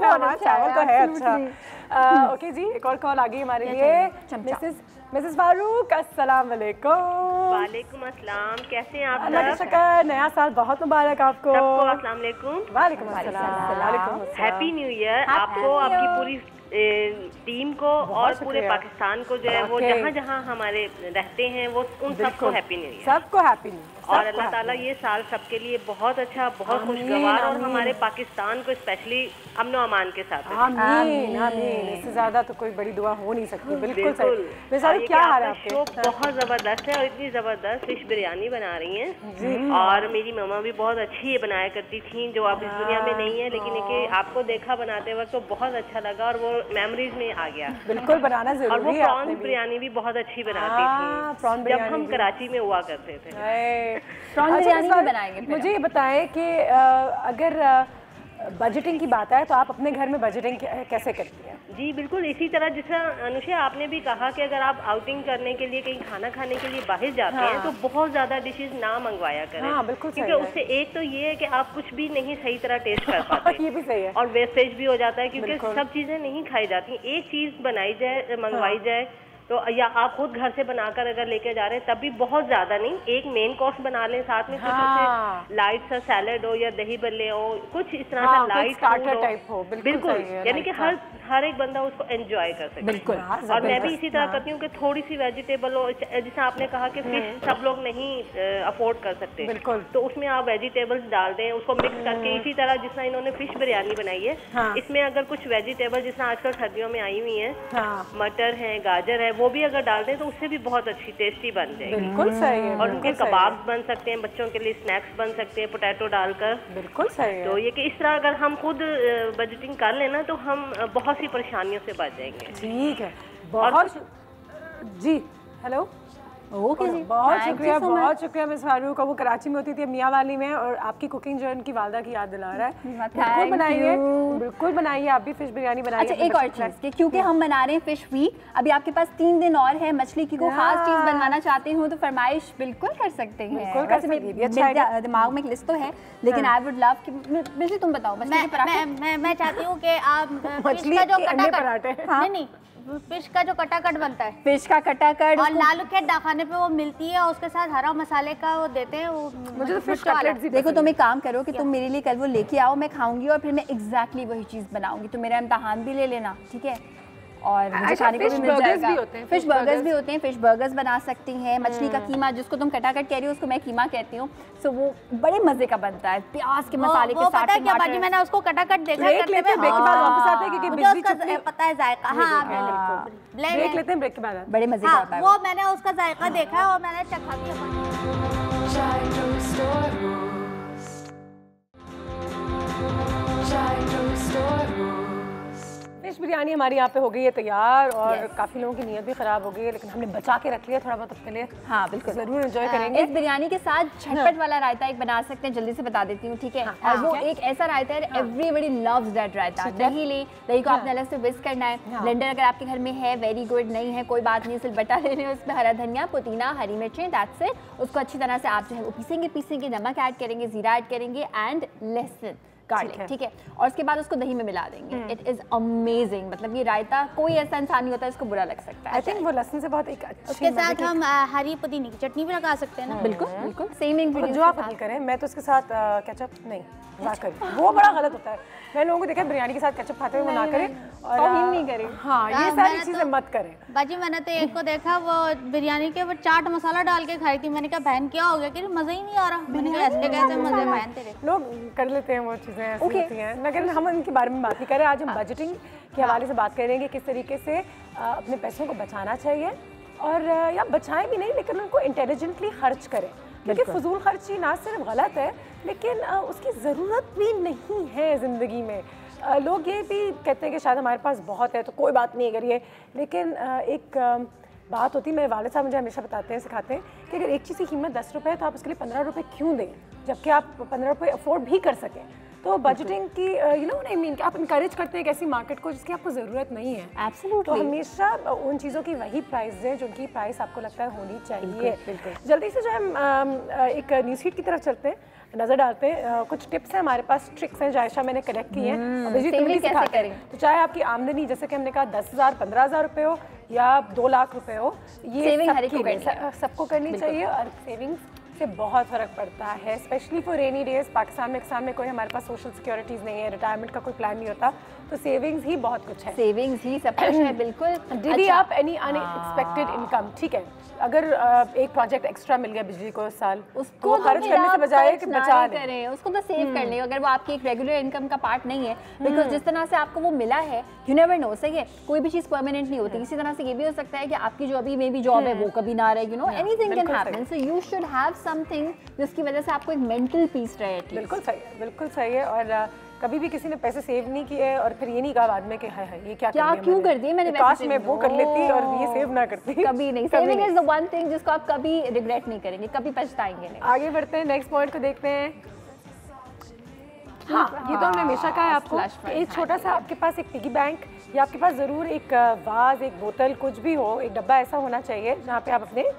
D: तो है अच्छा। ओके जी, एक और कॉल आ गई हमारे लिए। मिसेस फारूक, अस्सलाम वालेकुम।
E: वालेकुम अस्सलाम, कैसे हैं आप?
D: अल्लाह का शुक्र, नया साल बहुत मुबारक आपको।
E: सबको अस्सलाम वालेकुम।
D: वालेकुम अस्सलाम।
E: हैप्पी न्यू ईयर आपको, आपकी पूरी टीम को और पूरे पाकिस्तान को जो है वो जहाँ जहाँ हमारे रहते हैं वो उन सबको हैप्पी न्यू ईयर।
D: सबको हैप्पी न्यू ईयर
E: और अल्लाह ताला ये साल सबके लिए बहुत अच्छा, बहुत खुशगवार और हमारे पाकिस्तान को स्पेशली अमन और अमान के साथ।
D: आमीन आमीन, इससे ज्यादा तो कोई बड़ी दुआ हो नहीं सकती। बिल्कुल सही। क्या हाल है आपके?
E: शो बहुत जबरदस्त है और इतनी जबरदस्त फिश बिरयानी बना रही हैं और मेरी मम्मा भी बहुत अच्छी ये बनाया करती थी जो अब इस दुनिया में नहीं है, लेकिन आपको देखा बनाते वक्त तो बहुत अच्छा लगा और वो मेमोरीज में आ गया।
D: बिल्कुल बनाना जरूरी है।
E: और वो प्रॉन्स बिरयानी भी बहुत अच्छी बनाती थी जब हम कराची में हुआ करते थे।
C: प्रॉन बिरयानी भी बनाएंगे।
D: मुझे ये बताएं कि अगर बजटिंग की बात है तो आप अपने घर में बजटिंग कैसे करती हैं?
E: जी बिल्कुल इसी तरह जिस अनुषा आपने भी कहा कि अगर आप आउटिंग करने के लिए कहीं खाना खाने के लिए बाहर जाते हैं तो बहुत ज़्यादा डिशेस ना मंगवाया करें।
D: बिल्कुल,
E: क्योंकि उससे एक तो ये है कि आप कुछ भी नहीं सही तरह टेस्ट कर पाते
D: ये भी सही है।
E: और वेस्टेज भी हो जाता है क्योंकि सब चीज़ें नहीं खाई जाती। एक चीज़ बनाई जाए, मंगवाई जाए तो या आप खुद घर से बनाकर अगर लेके जा रहे हैं तब भी बहुत ज्यादा नहीं, एक मेन कोर्स बना लें, साथ में कुछ लाइट सा सैलेड हो या दही बल्ले हो, कुछ इस तरह का लाइट
D: स्टार्टर टाइप हो।
E: बिल्कुल, यानी कि हर एक बंदा उसको एंजॉय कर सके।
C: बिल्कुल।
E: और मैं भी इसी तरह करती हूँ कि थोड़ी सी वेजिटेबल हो, जैसे आपने कहा कि फिश सब लोग नहीं अफोर्ड कर सकते, तो उसमें आप वेजिटेबल्स डाल दें, उसको मिक्स करके इसी तरह जिस तरह इन्होंने फिश बिरयानी बनाई है इसमें अगर कुछ वेजिटेबल जिस तरह आजकल सर्दियों में आई हुई है, मटर है, गाजर है, वो भी अगर डाल दें तो उससे भी बहुत अच्छी टेस्टी बन जाएगी।
D: बिल्कुल सही है।
E: और उनके कबाब बन सकते हैं, बच्चों के लिए स्नैक्स बन सकते हैं पोटैटो डालकर।
D: बिल्कुल सही है।
E: तो ये कि इस तरह अगर हम खुद बजटिंग कर लेना तो हम बहुत सी परेशानियों से बच जाएंगे।
D: ठीक है, बहुत जी। हेलो
C: ओके जी,
D: बहुत शुक्रिया मिस फारूक का। वो कराची में होती थी, मियाँ वाली में, और आपकी कुकिंग जो है उनकी वालदा की याद दिला रहा है। बिल्कुल बनाइए आप भी फिश बिरयानी बनाइए।
C: अच्छा, एक और चीज़, क्योंकि हम बना रहे हैं फिश वीक, अभी आपके पास 3 दिन और है, मछली की कोई खास चीज़ बनवाना चाहते हो तो फरमाइश बिल्कुल कर सकते हैं। वैसे मेरे दिमाग में एक लिस्ट तो है, लेकिन आई वुड लव कि बिजली तुम बताओ। मछली के पराठे
B: मैं चाहती हूँ कि आप
D: मछली का जो पराठे,
B: नहीं फिश का जो कटाकट बनता है,
C: फिश का कटाकट,
B: और लालू के डाखाने पे वो मिलती है, उसके साथ हरा मसाले का वो देते हैं। वो
D: मुझे तो फिश कटलेट्स।
C: देखो तुम एक काम करो कि तुम मेरे लिए कल वो लेके आओ, मैं खाऊंगी और फिर मैं एग्जैक्टली वही चीज़ बनाऊंगी, तो मेरा इम्तहान भी ले लेना, ठीक है? और मुझे खाने को भी मिल जाएगा। फिश बर्गर्स भी होते हैं, फिश बर्गर्स बना सकती हैं। मछली का कीमा, जिसको तुम कटाकट कह रही हो उसको मैं कीमा कहती हूँ, सो वो बड़े मजे का बनता है, प्याज के मसाले के साथ।
B: पता है क्या बाजी, मैंने उसको कटाकट देखा
D: करते हुए, ब्रेक के बाद वापस आते हैं क्योंकि बिजली चुपती है,
B: पता है जायका। हाँ
D: ब्रेक लेते हैं, ब्रेक के बाद
C: बड़े मजे का होता है
B: वो। मैंने उसका जायका देखा और मैंने चखा भी।
D: फिश बिरयानी हमारी यहाँ पे हो गई है तैयार, और काफ़ी लोगों की नीयत भी ख़राब हो गई है, लेकिन हमने बचा के रख लिया थोड़ा बहुत अपने लिए।
C: हाँ बिल्कुल,
D: ज़रूर एंजॉय करेंगे।
C: इस बिरयानी के साथ झटपट वाला रायता एक बना सकते हैं, जल्दी से बता देती हूँ, ठीक है? और वो एक ऐसा रायता है, एवरीबॉडी लव्स दैट रायता। दही को आपने अलग से विस्क करना है। ब्लेंडर अगर आपके घर में है वेरी गुड, नहीं है कोई बात नहीं, सिर्फ बटा लेने, उसमें हरा धनिया, पुदीना, हरी मिर्चें, दैट्स इट। उसको अच्छी तरह से आप जो है वो पीसेंगे, नमक ऐड करेंगे, जीरा ऐड करेंगे एंड लहसुन, गार्लिक, ठीक है? और उसके बाद उसको दही में मिला देंगे। It is amazing. मतलब ये रायता, कोई ऐसा इंसान नहीं होता इसको बुरा लग सकता है।
D: आई थिंक वो लहसुन से बहुत एक अच्छी,
B: उसके साथ हम हरी पुदीने की चटनी भी लगा सकते हैं ना।
C: बिल्कुल सेम इंग्रेडिएंट्स
D: जो आप करें। मैं तो उसके साथ केचप नहीं वो बड़ा गलत होता है। मैं लोगों को देखा बिरयानी के साथ केचप खाते हुए, वो ना करें और
C: नहीं करें।
D: हाँ, ये सारी चीजें मत करें।
B: बाजी मैंने तो एक को देखा, वो बिरयानी के वो चाट मसाला डाल के खाई थी। मैंने कहा बहन क्या हो गया, कि मजा ही नहीं आ रहा। मैंने कहा ऐसे कैसे मजे बहन तेरे।
D: लोग कर लेते हैं वो चीजें, ऐसी होती हैं। मगर हम उनके बारे में बात नहीं कर रहे। आज हम बजटिंग के हवाले से बात करेंगे, किस तरीके से अपने पैसों को बचाना चाहिए, और या बचाएं भी नहीं लेकिन उनको इंटेलिजेंटली खर्च करें, क्योंकि फजूल खर्ची ना सिर्फ गलत है लेकिन उसकी ज़रूरत भी नहीं है ज़िंदगी में। लोग ये भी कहते हैं कि शायद हमारे पास बहुत है तो कोई बात नहीं करिए, लेकिन एक बात होती है, मेरे वाले साहब मुझे हमेशा बताते हैं, सिखाते हैं कि अगर एक चीज़ की कीमत 10 रुपये है तो आप उसके लिए 15 रुपये क्यों दें, जबकि आप 15 रुपये अफोर्ड भी कर सकें। तो बजटिंग की यू नो आई मीन कि आप इनकरेज करते हैं एक ऐसी मार्केट को जिसकी आपको ज़रूरत नहीं है।
C: एब्सोल्युटली।
D: तो हमेशा उन चीज़ों की वही प्राइस दें जो उनकी प्राइस आपको लगता है होनी चाहिए। जल्दी से जो हम एक न्यूज़ फीड की तरफ चलते हैं, नज़र डालते हैं। कुछ टिप्स हैं हमारे पास, ट्रिक्स हैं जो आयशा मैंने कलेक्ट की हैं, कैसे करें। तो चाहे आपकी आमदनी जैसे कि हमने कहा 10,000 15,000 रुपये हो या 2 लाख रुपए हो, ये सबको करनी चाहिए। और सेविंग्स से बहुत फ़र्क पड़ता है, specially for rainy days. Pakistan में कोई हमारे पास सोशल सिक्योरिटीज़ नहीं है, रिटायरमेंट का कोई प्लान नहीं होता, तो सेविंग्स ही बहुत कुछ है।
C: सेविंग्स ही सब कुछ है, बिल्कुल।
D: डिडी आप एनी अनएक्सपेक्टेड इनकम, ठीक है, अगर एक प्रोजेक्ट एक्स्ट्रा मिल गया बिजली को इस साल, उसको खर्च करने से बजाय कि बचा
C: लें, उसको तो सेव कर लें। अगर वो आपकी एक रेगुलर इनकम का पार्ट नहीं है, बिकॉज जिस तरह से आपको वो मिला है, यू नेवर नो, सही है, कोई भी चीज़ परमानेंट नहीं होती। इसी तरह से ये भी हो सकता है कि आपकी जो अभी मे बी जॉब है वो कभी ना रहे, you know, anything can happen. So you should have something जिसकी वजह से आपको एक मेंटल पीस रहे।
D: बिल्कुल सही है, बिल्कुल सही है। और कभी भी किसी ने पैसे सेव नहीं किए और फिर ये नहीं कहा बाद में कि हाय हाय ये क्या
C: क्यों कर दिए मैंने,
D: काश मैं वो कर लेती और ये सेव ना करती।
C: कभी नहीं। Saving is the one thing जिसको आप कभी रिग्रेट नहीं करेंगे, कभी पछताएंगे नहीं।
D: आगे बढ़ते हैं, नेक्स्ट पॉइंट को देखते हैं। हाँ, ये तो हमने हमेशा कहा है आपको, एक छोटा सा आपके पास एक पिगी बैंक या आपके पास ज़रूर एक वाज, एक बोतल, कुछ भी हो, एक डब्बा ऐसा होना चाहिए जहाँ पे आप अपने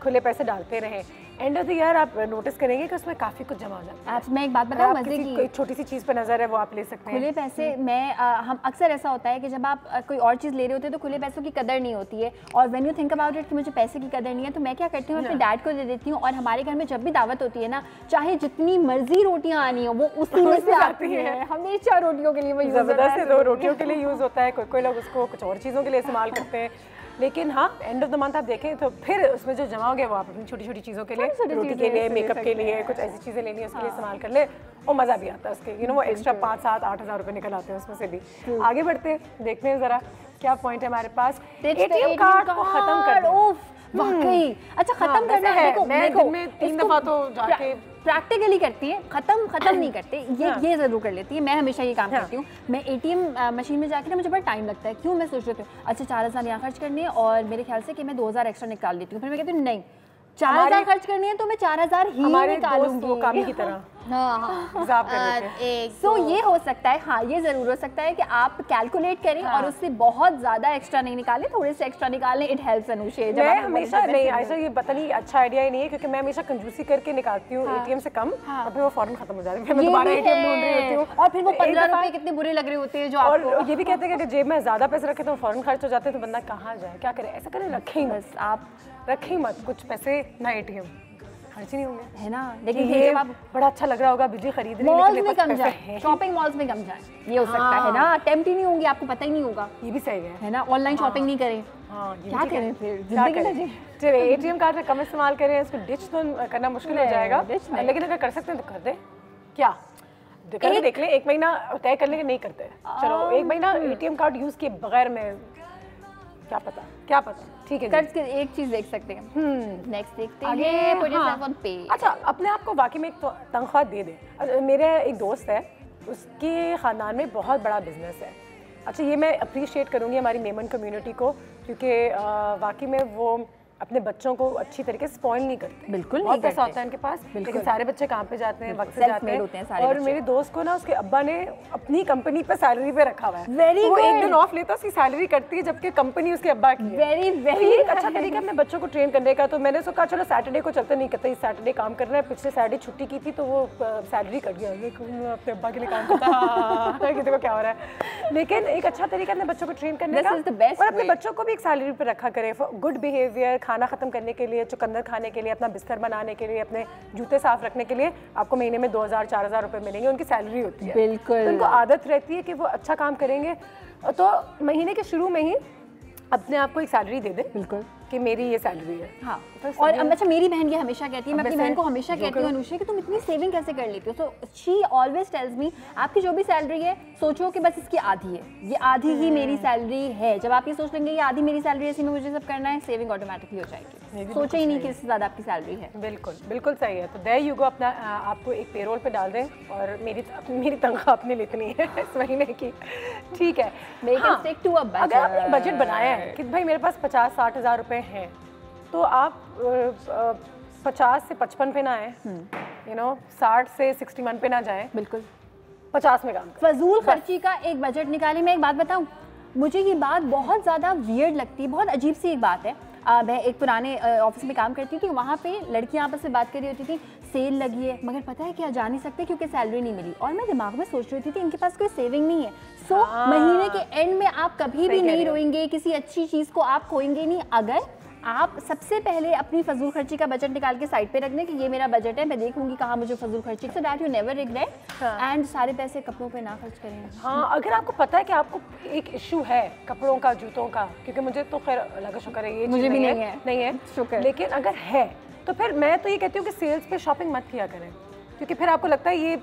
D: खुले पैसे डालते रहें। एंड ऑफ द ईयर आप नोटिस करेंगे कि उसमें काफ़ी कुछ जमा हो जाता है।
C: मैं एक बात बताऊँ मजे की,
D: एक छोटी सी चीज़ पर नज़र है वो आप ले सकते हैं।
C: खुले पैसे में हम अक्सर ऐसा होता है कि जब आप कोई और चीज़ ले रहे होते हैं तो खुले पैसों की कदर नहीं होती है। और when you think about it कि मुझे पैसे की कदर नहीं है, तो मैं क्या करती हूँ, अपने डैड को दे देती हूँ। और हमारे घर में जब भी दावत होती है ना, चाहे जितनी मर्जी रोटियाँ आनी हो वो उसी में से आती है, हमेशा रोटियों के लिए वो
D: ज़बरदस्त है। तो रोटियों के लिए यूज़ होता है, कोई लोग उसको कुछ और चीज़ों के लिए इस्तेमाल करते हैं। लेकिन हाँ, एंड ऑफ द मंथ आप देखें तो फिर उसमें जो जमा हो गया वो आप अपनी छोटी छोटी चीज़ों के लिए, रोटी के लिए, मेकअप के लिए, कुछ ऐसी चीज़ें लेनी है उसके लिए इस्तेमाल कर ले, और मज़ा भी आता है उसके। यू नो, वो एक्स्ट्रा 5, 7, 8 हज़ार रुपये निकल आते हैं उसमें से भी। आगे बढ़ते हैं, देखते हैं ज़रा क्या पॉइंट है हमारे पास। एटीएम कार्ड को ख़त्म कर दो।
C: वाकई अच्छा खत्म करना है। देखो
D: मैं दिन में 3 दफा तो जाके
C: प्रैक्टिकली करती है, खत्म नहीं करते, ये जरूर कर लेती है। मैं हमेशा ये काम करती हूँ। मैं ATM मशीन में जाके ना मुझे बड़ा टाइम लगता है। क्यों? मैं सोच रही हूँ अच्छा 4000 यहाँ खर्च करने और मेरे ख्याल से कि मैं 2000 एक्स्ट्रा निकाल लेती हूँ। फिर मैं कहती हूँ नहीं 4000 खर्च करनी है तो मैं 4000 ही निकालूंगी
D: कामी की तरह।
C: सो ये हो सकता है, हाँ ये जरूर हो सकता है कि आप कैलकुलेट करें और उससे बहुत ज्यादा एक्स्ट्रा नहीं निकालें, थोड़े से एक्स्ट्रा निकालें। It helps Anushe.
D: मैं हमेशा नहीं, ऐसा ये पता नहीं अच्छा आइडिया ही नहीं है, क्योंकि मैं हमेशा कंजूसी करके निकालती हूँ ATM से कम और फिर वो फौरन खत्म हो जाता है। फिर मैं दोबारा ATM ढूंढ रही होती हूँ
C: और फिर वो 15 रुपए कितने बुरे लग रहे होते हैं जो
D: और ये भी कहते हैं कि जेब में ज्यादा पैसे रखे तो फौरन खर्च हो जाते हैं, तो बंदा कहाँ जाए, क्या करे? ऐसा करें, रखे ही बस, आप रखे ही मत कुछ पैसे ना ATM खर्च नहीं होंगे, है ना। लेकिन ये जब आप बड़ा अच्छा लग रहा होगा बिजली खरीदने,
C: मॉल्स में कम जाए, शॉपिंग मॉल्स में कम जाए, ये हो सकता है ना। टेम्प्ट ही नहीं होंगे, आपको पता ही नहीं होगा।
D: ये भी सही है
C: ना। ऑनलाइन शॉपिंग नहीं करें, क्या करें फिर?
D: चलिए ATM कार्ड का कम इस्तेमाल करें, इसको डिच तो करना मुश्किल हो जाएगा, लेकिन अगर कर सकते हैं तो कर दें। क्या देख लें, 1 महीना तय कर लें कि नहीं करते, चलो 1 महीना ATM कार्ड यूज किए बगैर में, क्या पता, ठीक है।
C: कर्ज के एक चीज देख सकते हैं। नेक्स्ट देखते हैं, put yourself on pay।
D: अच्छा, अपने आप को वाकई में एक तनख्वाह दे दे। मेरे एक दोस्त है, उसके खानदान में बहुत बड़ा बिजनेस है। अच्छा, ये मैं अप्रिशिएट करूँगी हमारी मेमन कम्युनिटी को, क्योंकि वाकई में वो अपने बच्चों को अच्छी तरीके से स्पॉइल नहीं करते।
C: बिल्कुल
D: बहुत पैसा होता है इनके पास, लेकिन सारे बच्चे काम पे जाते हैं, वक्त से जाते हैं। और मेरे दोस्त को ना उसके अब्बा ने अपनी कंपनी पे सैलरी पे रखा हुआ है। वो एक दिन ऑफ लेता है, उसकी सैलरी कटती है, जबकि कंपनी उसके अब्बा की है। वेरी एक अच्छा तरीका अपने बच्चों को ट्रेन करने का। तो मैंने उसको कहा चलो सैटरडे को चलते, नहीं कहते सैटरडे काम करना है, पिछले सैटरडे छुट्टी की थी तो वो सैलरी कट गया। अपने अब्बा के लिए काम करता देखो क्या हो रहा है। लेकिन एक अच्छा तरीका अपने बच्चों को ट्रेन करने का, और अपने बच्चों को भी एक सैलरी पे रखा करे, गुड बिहेवियर, खाना खत्म करने के लिए, चुकंदर खाने के लिए, अपना बिस्तर बनाने के लिए, अपने जूते साफ रखने के लिए आपको महीने में 2000-4000 रुपए मिलेंगे, उनकी सैलरी होती है। बिल्कुल। तो उनको आदत रहती है कि वो अच्छा काम करेंगे, तो महीने के शुरू में ही अपने आप को एक सैलरी दे दे। बिल्कुल, कि मेरी ये सैलरी है। हाँ। तो
C: और अच्छा, मेरी बहन ये हमेशा कहती है, मैं अपनी बहन को हमेशा कहती हूँ अनुषा कि तुम इतनी सेविंग कैसे कर लेती हो। So she always tells me, आपकी जो भी सैलरी है सोचो कि बस इसकी आधी है, ये आधी ही मेरी सैलरी है। जब आप ये सोच लेंगे ये आधी मेरी सैलरी है, इसी में मुझे सब करना है, सेविंग ऑटोमेटिकली हो जाएगी। सोचे ही नहीं कि इससे ज़्यादा आपकी सैलरी है।
D: बिल्कुल बिल्कुल सही है। तो देयर यू गो, अपना आपको एक पेरोल पे डाल दें, और मेरी तनख्वाह अपने लिए इतनी है इस महीने की, ठीक है। अगर आपने बजट बनाया है कि भाई मेरे पास 50-60 हज़ार रुपये हैं, तो आप 50 से 55 पे ना आए, 60 से 61 पे ना जाए, बिल्कुल 50 में काम।
C: फजूल खर्ची का एक बजट निकालें। मैं एक बात बताऊं, मुझे ये बात बहुत ज़्यादा वियर्ड लगती है, बहुत अजीब सी एक बात है। मैं एक पुराने ऑफिस में काम करती थी, वहाँ पे लड़कियाँ आपस में बात कर रही होती थी, सेल लगी है, मगर पता है क्या, जा नहीं सकते क्योंकि सैलरी नहीं मिली। और मैं दिमाग में सोच रही थी इनके पास कोई सेविंग नहीं है। सो महीने के एंड में आप कभी भी नहीं रोएंगे, किसी अच्छी चीज़ को आप खोएंगे नहीं, अगर आप सबसे पहले अपनी फजूल खर्ची का बजट निकाल के साइड पे रख दें कि ये मेरा बजट है, मैं देखूंगी कहाँ मुझे फजूल खर्ची, so that you never regret, and सारे पैसे कपड़ों पे ना खर्च करें।
D: हाँ, अगर आपको पता है कि आपको एक इशू है कपड़ों का, जूतों का, क्योंकि मुझे तो खैर अल्लाह का शुक्र है ये
C: मुझे भी
D: नहीं है शुक्र, लेकिन अगर है तो फिर मैं तो ये कहती हूँ कि सेल्स पे शॉपिंग मत किया करें, क्योंकि फिर आपको लगता है ये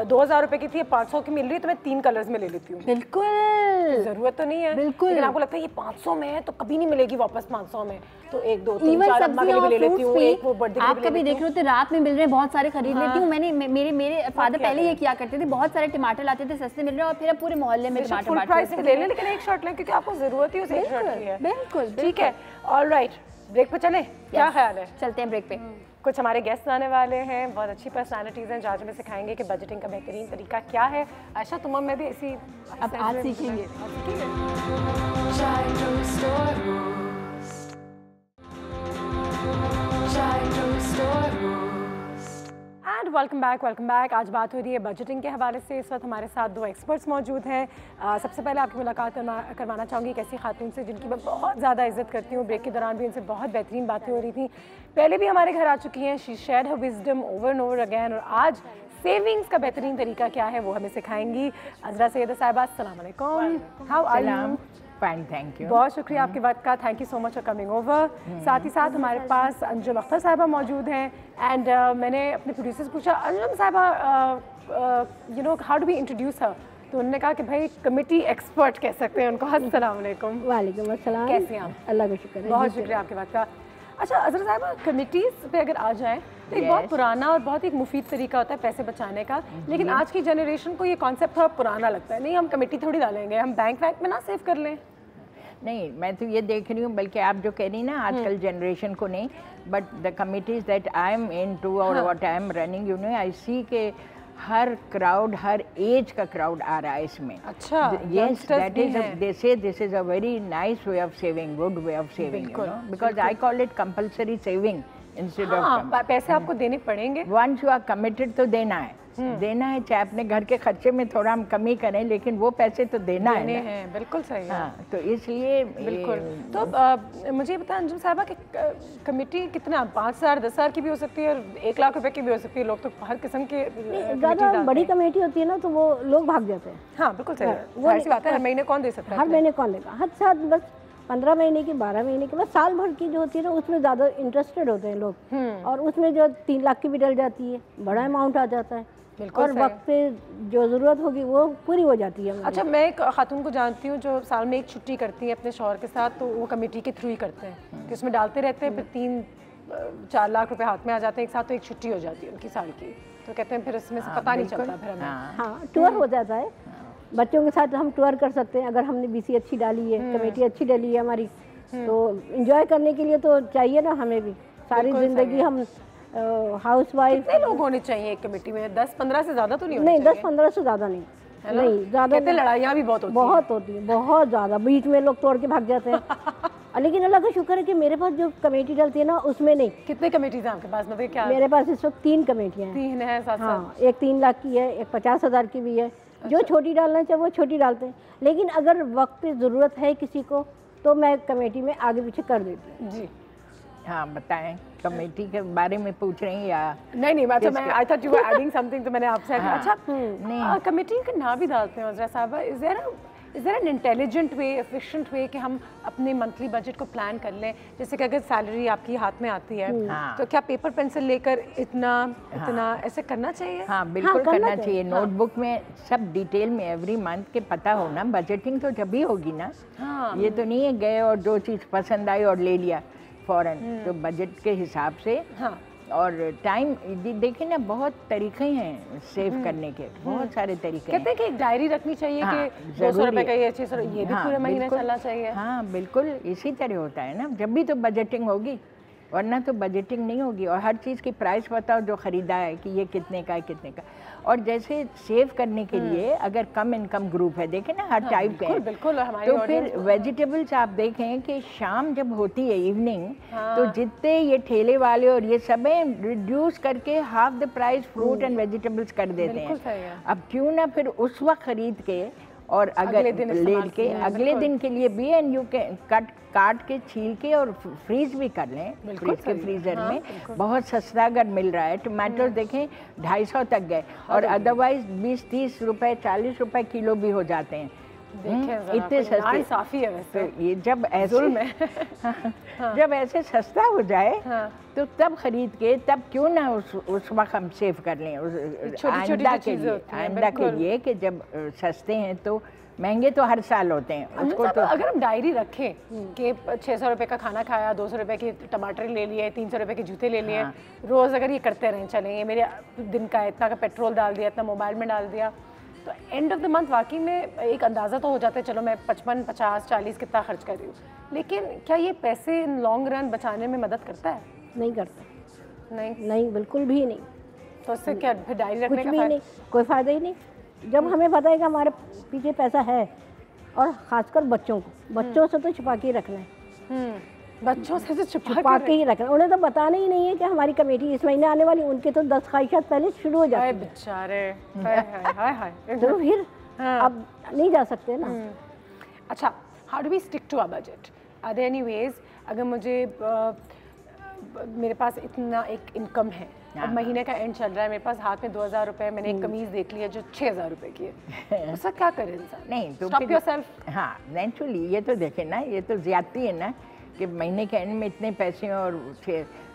D: 2000 रुपए की थी, 500 की मिल रही है, तो मैं 3 कलर्स में ले लेती हूँ।
C: बिल्कुल,
D: जरूरत तो नहीं है,
C: बिल्कुल।
D: लेकिन आपको लगता है ये 500 में है तो कभी नहीं मिलेगी वापस 500 में, तो 1 2 3 4 अम्मा के लिए भी ले लेती हूँ, एक वो बर्थडे के लिए भी ले लेती हूँ।
C: आप कभी देख रहे होते रात में मिल रहे हैं, बहुत सारे खरीद लेती हूँ। मैंने मेरे फादर पहले ये किया करते थे, बहुत सारे टमाटर लाते थे सस्ते मिल रहे हैं, और फिर पूरे मोहल्ले में टमाटर
D: फुल प्राइस में ले लें, लेकिन एक शर्ट लें क्योंकि आपको जरूरत ही उस एक शर्ट की है।
C: बिल्कुल,
D: ठीक है। ऑलराइट, ब्रेक पे चले, क्या ख्याल है?
C: चलते हैं ब्रेक पे।
D: कुछ हमारे गेस्ट आने वाले हैं, बहुत अच्छी पर्सनालिटीज़ हैं जो आज हमें सिखाएंगे कि बजटिंग का बेहतरीन तरीका क्या है। आयशा, तुम में भी इसी
C: अब आज सीखेंगे।
D: And welcome back. आज बात हो रही है बजटिंग के हवाले से। इस वक्त हमारे साथ 2 एक्सपर्ट्स मौजूद हैं। सबसे पहले आपकी मुलाकात करवाना चाहूँगी एक ऐसी खातून से जिनकी मैं बहुत ज़्यादा इज्जत करती हूँ। ब्रेक के दौरान भी उनसे बहुत बेहतरीन बातें हो रही थी, पहले भी हमारे घर आ चुकी हैं। She shared her wisdom over and over again, और आज सेविंग्स का बेहतरीन तरीका क्या है वो हमें सिखाएंगी। अजरा सैयदा साहिबा, अस्सलाम वालेकुम, how are you?
F: Fine, thank you.
D: बहुत शुक्रिया आपके वक्त का, thank you so much for coming over. साथ ही साथ हमारे पास अंजुम अख्तर साहिबा मौजूद हैं। एंड मैंने अपने प्रोड्यूसर से पूछा, Anjum Sahiba, how do we introduce her, तो उन्होंने कहा कि भाई कमेटी एक्सपर्ट कह सकते हैं उनको। अस्सलाम वालेकुम।
F: वालेकुम अस्सलाम।
D: कैसे हैं आप?
F: अल्लाह का शुक्र है।
D: बहुत शुक्रिया आपकी बात का। अच्छा अजरा साहिबा, कमिटीज़ पे अगर आ जाएं तो एक बहुत पुराना और बहुत एक मुफीद तरीका होता है पैसे बचाने का, लेकिन आज की जनरेशन को ये कॉन्सेप्ट थोड़ा पुराना लगता है। नहीं, हम कमेटी थोड़ी डालेंगे, हम बैंक वैंक में ना सेव कर लें।
G: नहीं, मैं तो ये देख रही हूँ, बल्कि आप जो कह रही ना आजकल जनरेशन को नहीं, but the committees that I am into और what I am running, you know, I see के हर क्राउड, हर एज का क्राउड आ रहा है इसमें।
D: अच्छा,
G: yes, that is they say this is a very nice way of saving, good way of saving, you know, because I call it compulsory saving instead of
D: पैसे आपको देने पड़ेंगे।
G: once you are committed तो देना है, देना है, चाहे अपने घर के खर्चे में थोड़ा हम कमी करें, लेकिन वो पैसे तो देना है ना।
D: बिल्कुल सही है।
G: हाँ, तो इसलिए
D: बिल्कुल। तो मुझे बताएं अंजुम साहिबा कि कमेटी कितना, 5,000 10,000 की भी हो सकती है और 1 लाख रुपए की भी हो सकती है। लोग तो हर किस्म के
F: ज़्यादा बड़ी कमेटी होती है ना तो वो लोग भाग जाते हैं।
D: हाँ बिल्कुल सही है, वो ऐसी बात है। हर महीने कौन दे सकता है?
F: हर महीने कौन देगा? हर साथ बस 15 महीने की, 12 महीने की, बस साल भर की जो होती है ना उसमें ज़्यादा इंटरेस्टेड होते हैं लोग, और उसमें जो 3 लाख की भी डल जाती है, बड़ा अमाउंट आ जाता है और वक्त पे जो ज़रूरत होगी वो पूरी हो जाती है।
D: अच्छा, मैं एक खातून को जानती हूँ जो साल में एक छुट्टी करती है अपने शौहर के साथ, तो वो कमेटी के थ्रू ही करते हैं कि उसमें डालते रहते हैं, फिर 3-4 लाख रुपए हाथ में आ जाते हैं एक साथ, तो एक छुट्टी हो जाती है उनकी साल की, तो कहते हैं फिर उसमें से पता नहीं चलता फिर हमें।
F: हाँ, टूर हो जाता है, बच्चों के साथ हम टूर कर सकते हैं अगर हमने बीसी अच्छी डाली है, कमेटी अच्छी डाली है हमारी, तो एंजॉय करने के लिए तो चाहिए ना हमें भी। सारी जिंदगी हम हाउस वाइफ।
D: कितने लोग होने चाहिए एक कमेटी में? 10-15 से ज़्यादा तो नहीं होने
F: नहीं,
D: चाहिए?
F: 10-15 से ज़्यादा नहीं, नहीं ज़्यादा।
D: कहते लड़ाइयाँ भी बहुत होती हैं।
F: बहुत होती है, बहुत ज़्यादा, बीच में लोग तोड़ के भाग जाते हैं। लेकिन अल्लाह का शुक्र है कि मेरे पास जो कमेटी डलती है ना उसमें नहीं।
D: कितने कमेटीज हैं आपके पास? मतलब क्या?
F: मेरे पास इस वक्त 3 कमेटियाँ हैं।
D: 3 है साथ?
F: हाँ, एक 3 लाख की है, एक 50,000 की भी है। जो छोटी डालना चाहे वो छोटी डालते हैं, लेकिन अगर वक्त पे ज़रूरत है किसी को तो मैं कमेटी में आगे पीछे कर देती हूँ।
D: जी
G: हाँ, बताएं, कमेटी के बारे में पूछ रही हैं या?
D: नहीं, मैं I thought you were adding something, तो मैंने आपसे अच्छा नहीं, कमेटी का नाम भी डालते हैं Uzra Sahiba. Is there an intelligent way, efficient way कि हम अपने मंथली बजट को प्लान कर लें? जैसे कि अगर सैलरी आपकी हाथ में आती है तो क्या पेपर पेंसिल लेकर इतना ऐसे करना चाहिए?
G: हाँ बिल्कुल, करना चाहिए। नोटबुक में सब डिटेल में एवरी मंथ के पता होना। बजटिंग तो जब भी होगी ना, ये तो नहीं है गए और जो चीज़ पसंद आई और ले लिया फौरन, तो बजट के हिसाब से। हाँ, और टाइम देखिए ना, बहुत तरीके हैं सेव करने के, बहुत सारे तरीके।
D: कहते हैं कि एक डायरी रखनी चाहिए कि 200 रुपए का ये 600, ये भी पूरे महीने चलना चाहिए।
G: हाँ बिल्कुल, इसी तरह होता है ना, जब भी तो बजटिंग होगी, वरना तो बजटिंग नहीं होगी। और हर चीज़ की प्राइस बताओ जो ख़रीदा है कि ये कितने का है, कितने का। और जैसे सेव करने के लिए अगर कम इनकम ग्रुप है, देखें ना हर टाइप के,
D: बिल्कुल,
G: तो फिर वेजिटेबल्स आप देखें कि शाम जब होती है इवनिंग, तो जितने ये ठेले वाले और ये सब हैं रिड्यूस करके half the price fruit and vegetables कर देते हैं। अब क्यों ना फिर उस वक्त खरीद के और अगर ले के अगले दिन के लिए भी, एंड यू कैन काट के छील के और फ्रीज भी कर लें, फ्रीज के फ्रीजर में बहुत सस्ता अगर मिल रहा है। टमाटो देखें 250 तक गए, और अदरवाइज 20-30 रुपए 40 रुपए किलो भी हो जाते हैं। इतने सस्ते
D: साफी है वैसे।
G: तो ये जब ऐसे सस्ता हो जाए तो तब खरीद के, तब क्यों ना उस वक्त हम सेव कर लें आइंदा के लिए कि जब सस्ते हैं तो महंगे तो हर साल होते हैं उसको। तो
D: अगर हम डायरी रखें कि 600 रुपए का खाना खाया, 200 रुपए के टमाटर ले लिए, 300 रुपए के जूते ले लिए, रोज़ अगर ये करते रहें, चलें, ये मेरे दिन का इतना का पेट्रोल डाल दिया, इतना मोबाइल में डाल दिया, तो एंड ऑफ द मंथ वाकई में एक अंदाज़ा तो हो जाता है, चलो मैं 55, 50, 40 कितना खर्च कर रही हूँ। लेकिन क्या ये पैसे लॉन्ग रन बचाने में मदद करता है?
F: नहीं करता।
D: नहीं,
F: बिल्कुल भी नहीं।
D: तो उससे क्या फिर डायरी रखने का
F: नहीं, कोई फ़ायदा ही नहीं। जब हमें पता है कि हमारे पीछे पैसा है, और ख़ासकर बच्चों से तो छुपा के ही रखना है।
D: बच्चों से तो
F: छुपा के ही रखना, उन्हें तो बताना ही नहीं है कि हमारी कमेटी इस महीने आने वाली। उनके तो 10 ख्वाहिशात पहले शुरू हो जाती है
D: बेचारे।
F: तो फिर अब नहीं जा सकते ना।
D: अच्छा, how do we stick to a budget? Are there any ways, अगर मुझे मेरे पास इतना एक इनकम है, अब महीने का एंड चल रहा है, मेरे पास हाथ में 2000 रुपए, मैंने एक कमीज देख ली है जो 6000 रुपए की है, उसका क्या करे इंसान?
G: नहीं तो
D: स्टॉप योरसेल्फ।
G: हाँ, नेचुरली ये तो देखें ना, ये तो ज्यादती है ना कि महीने के एंड में इतने पैसे और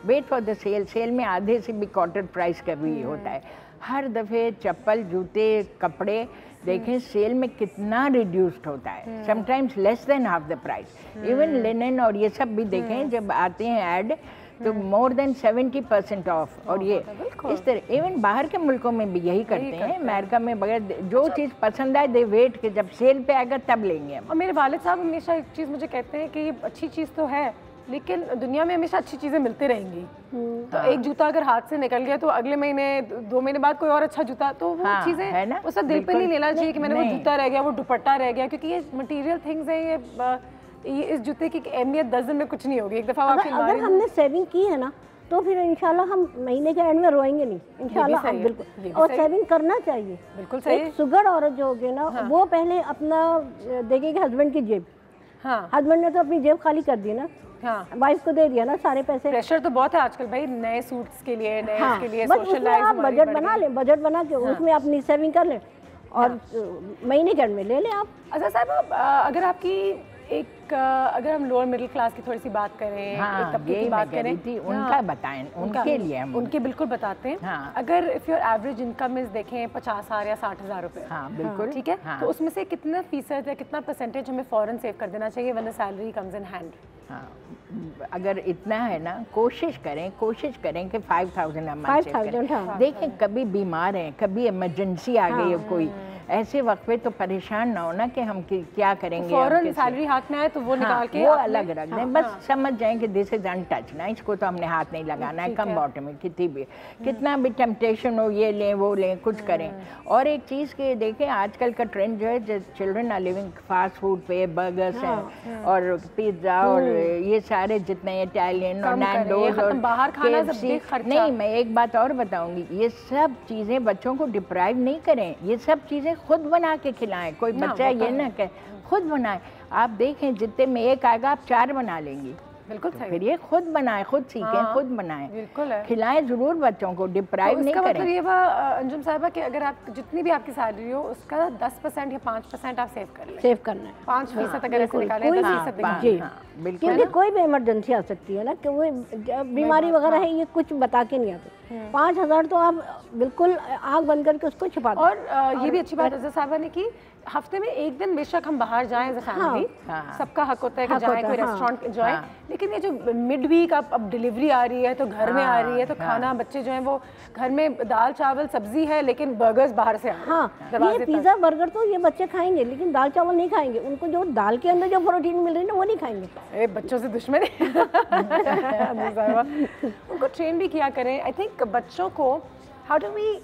G: वेट फॉर द सेल में आधे से भी क्वार्टर प्राइस का भी होता है। हर दफ़े चप्पल, जूते, कपड़े देखें सेल में कितना रिड्यूस्ड होता है, sometimes less than half the price. Even linen और ये सब भी देखें जब आते हैं ऐड तो मोर देन 70% ऑफ। और ये इस तरह इवन बाहर के मुल्कों में भी यही करते हैं। अमेरिका में बगैर जो चीज़ पसंद आए दे वेट के जब सेल पे आएगा तब लेंगे हम।
D: और मेरे वालिद साहब हमेशा एक चीज़ मुझे कहते हैं कि ये अच्छी चीज़ तो है लेकिन दुनिया में हमेशा अच्छी चीज़ें मिलती रहेंगी। तो एक जूता अगर हाथ से निकल गया तो अगले महीने 2 महीने बाद कोई और अच्छा जूता, तो वो चीज़ें है ना, उसका दिल पे नहीं लेना चाहिए कि मैंने वो जूता रह गया, वो दुपट्टा रह गया, क्योंकि ये मटेरियल थिंग्स हैं। ये इस जूते की अहमियत 10 दिन में कुछ नहीं होगी। एक दफ़ा
F: अगर हमने सेविंग की है ना तो फिर इंशाल्लाह हम महीने के एंड में रोएंगे नहीं, इंशाल्लाह हम बिल्कुल। और सेविंग करना चाहिए,
D: बिल्कुल सही।
F: एक सुगड़ औरत जो होगी ना वो पहले अपना देखेगी हस्बैंड की जेब। हाँ, हस्बैंड ने तो अपनी जेब खाली कर दी ना, हाँ, वाइफ को दे दिया ना सारे पैसे।
D: प्रेशर तो बहुत है आजकल भाई, नए सूट्स के लिए, नए
F: हाँ,
D: के लिए
F: सोशल लाइफ। आप बजट बना लें, बजट बना के उसमें अपनी सेविंग कर लें और महीने के एंड में ले लें आप।
D: अच्छा साहब, अगर आपकी अगर हम लोअर मिडिल क्लास की थोड़ी सी बात करें,
G: हाँ,
D: एक तबके की बात करें,
G: उनका बताएं, उनके लिए हम
D: उनके बिल्कुल बताते हैं। हाँ, अगर if your average income is देखें 50,000 या 60,000 रुपए,
G: हाँ बिल्कुल
D: ठीक है, तो उसमें से कितना फीसद या कितना परसेंटेज हमें फौरन सेव कर देना चाहिए when the salary comes in hand?
G: हाँ, अगर इतना है ना कोशिश करें कि 5,000 हम देखें। कभी बीमार हैं, कभी इमरजेंसी आ गई है कोई, ऐसे वक्त पे तो परेशान ना होना कि हम क्या करेंगे।
D: फौरन सैलरी हाथ में आए तो वो निकाल के
G: वो अलग रख दें, बस समझ जाएं कि दिस इज अनटच ना, इसको तो हमने हाथ नहीं लगाना है। कम बॉटम में कितना भी टेम्पटेशन हो ये लें वो लें, कुछ करें। और एक चीज़ के देखें आजकल का ट्रेंड जो है, children are living fast food पे, बर्गर्स हैं और पिज्ज़ा और ये सारे जितने इटालियन और नैंडोज और
D: बाहर खाना
G: नहीं। मैं एक बात और बताऊंगी, ये सब चीज़ें बच्चों को डिप्राइव नहीं करें, ये सब चीज़ें खुद बना के खिलाएं। कोई बच्चा ये ना कहे खुद बनाए, आप देखें जितने में एक आएगा आप 4 बना लेंगी।
D: बिल्कुल सही।
G: फिर ये खुद बनाएं, खुद सीखें, खुद बनाएं,
D: बिल्कुल है।
G: खिलाएं जरूर बच्चों को, डिप्राइव नहीं करें।
D: मतलब ये अंजुम साहिबा कि अगर आप जितनी भी आपकी सैलरी हो उसका 10% या 5% आप सेव कर लें।
F: सेव करना है
D: 5% अगर ऐसे निकालें 10%
F: जी, क्योंकि कोई भी इमरजेंसी आ सकती है ना, कि वो बीमारी वगैरह है, ये कुछ बता के नहीं आते। 5,000 तो आप बिल्कुल आँख बंद करके उसको छुपा दो।
D: और ये भी अच्छी बात है साहिबा ने की, हफ्ते में एक दिन बेशक हम बाहर जाएं एज अ फैमिली, सबका हक होता है कि जाएं कोई रेस्टोरेंट एंजॉय, लेकिन ये जो मिड वीक अब डिलीवरी आ रही है तो घर में आ रही है, तो खाना बच्चे जो हैं वो घर में दाल चावल सब्जी है लेकिन बर्गर्स बाहर से आ रहे हैं।
F: हाँ, ये पिज्जा बर्गर तो ये बच्चे खाएंगे लेकिन दाल चावल नहीं खाएंगे। उनको जो दाल के अंदर जो प्रोटीन मिल रही है ना वो नहीं खाएंगे।
D: बच्चों से दुश्मनी। उनको ट्रेन भी किया करें। आई थिंक बच्चों को how do we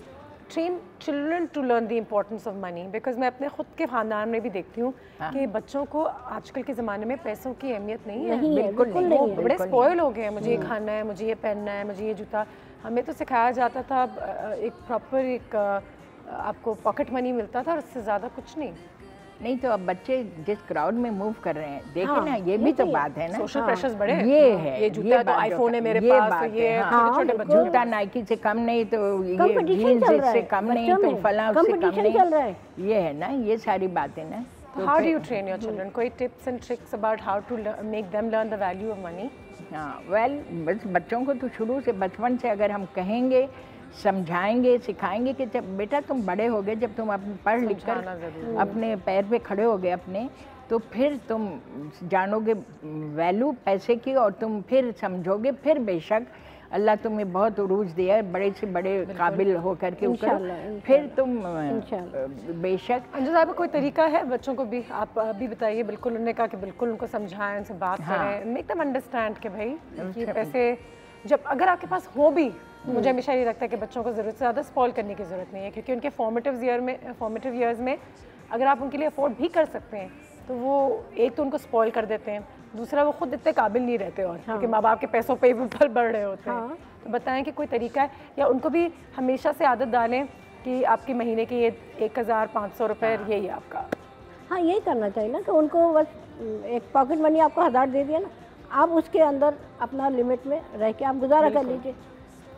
D: train children to learn the importance of money, because मैं अपने खुद के खानदान में भी देखती हूँ कि बच्चों को आजकल के ज़माने में पैसों की अहमियत नहीं है।
F: बिल्कुल नहीं,
D: वो बड़े स्पॉइल हो गए हैं, मुझे ये खाना है, मुझे ये पहनना है, मुझे ये जूता। हमें तो सिखाया जाता था एक प्रॉपर आपको पॉकेट मनी मिलता था और उससे ज़्यादा कुछ नहीं।
G: तो अब बच्चे जिस क्राउड में मूव कर रहे हैं देखें ना, ये भी तो बात है ना,
D: सोशल प्रेशर्स बड़े हैं।
G: ये है,
D: ये जूता तो आईफोन है मेरे पास, तो ये छोटे बच्चों
G: जूता नाइकी से कम नहीं, तो ये जीन्स से कम नहीं, तो फलां से कम नहीं, ये है ना, ये सारी बातें ना।
D: तो how do you train your children? कोई tips and tricks about how to make them learn the value of money?
G: हाँ, वेल बस बच्चों को तो शुरू से बचपन से अगर हम कहेंगे, समझाएंगे, सिखाएंगे कि जब बेटा तुम बड़े हो गए, जब तुम अपने पढ़ लिख कर अपने पैर पे खड़े हो गए अपने, तो फिर तुम जानोगे वैल्यू पैसे की और तुम फिर समझोगे, फिर बेशक अल्लाह तुम्हें बहुत उरूज दिया है, बड़े से बड़े काबिल हो करके ऊपर, फिर तुम बेशक।
D: अंजुम साहिबा कोई तरीका है बच्चों को भी, आप अभी बताइए। बिल्कुल उन्होंने कहा कि बिल्कुल उनको समझाएं, उनसे बात करें, मेक देम अंडरस्टैंड कि भाई ये पैसे जब अगर आपके पास हो भी, मुझे हमेशा ये लगता है कि बच्चों को ज़रूरत से ज़्यादा स्पॉइल करने की ज़रूरत नहीं है, क्योंकि उनके फॉर्मेटिव ईयर्स में अगर आप उनके लिए अफोर्ड भी कर सकते हैं तो वो एक तो उनको स्पॉइल कर देते हैं, दूसरा वो खुद इतने काबिल नहीं रहते और क्योंकि माँ बाप के पैसों पे भी फल बढ़ रहे होते हैं। तो बताएं कि कोई तरीका है, या उनको भी हमेशा से आदत डालें कि आपके महीने के ये 1,500 रुपये यही है आपका।
F: हाँ, यही करना चाहिए ना कि उनको बस एक पॉकेट मनी आपको 1,000 दे दिया ना, आप उसके अंदर अपना लिमिट में रह के आप गुजारा कर लीजिए।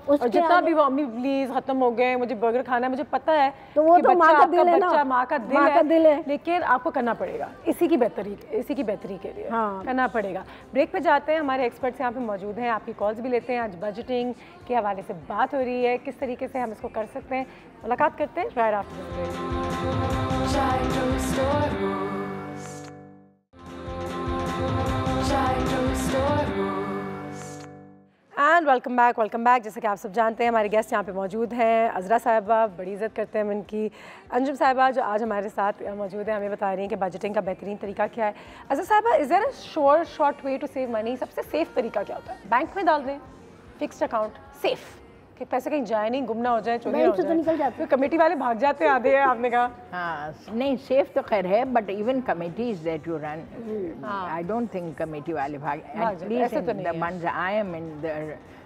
D: और जितना भी वो अम्मी प्लीज खत्म हो गए, मुझे बर्गर खाना है, मुझे पता है
F: तो वो
D: कि
F: तो माँ का दिल है ना,
D: बच्चा माँ का दिल है, लेकिन आपको करना पड़ेगा इसी की बेहतरी के लिए। हाँ। करना पड़ेगा। ब्रेक पे जाते हैं, हमारे एक्सपर्ट्स यहाँ पे मौजूद हैं, आपकी कॉल्स भी लेते हैं। आज बजटिंग के हवाले से बात हो रही है, किस तरीके से हम इसको कर सकते हैं, मुलाकात करते हैं right after. And welcome back. जैसे कि आप सब जानते हैं हमारे गेस्ट यहाँ पे मौजूद हैं। अज़रा साहिबा, बड़ी इज़्ज़त करते हैं हम इनकी। अंजुम साहिबा जो आज हमारे साथ मौजूद हैं, हमें बता रही हैं कि बजटिंग का बेहतरीन तरीका क्या है। Azra Sahiba, is there a short way to save money? सबसे सेफ तरीका क्या होता है? बैंक में डाल दें, फिक्स्ड अकाउंट, सेफ कि पैसे कहीं जाए नहीं, गुम ना हो जाए, चोरी ना हो जाए, निकल जाते हैं, कमेटी वाले भाग जाते हैं आधे, आपने कहा। हाँ,
G: नहीं सेफ तो खैर है, but even committees that you run, I don't think committee वाले भाग, at least the ones I am in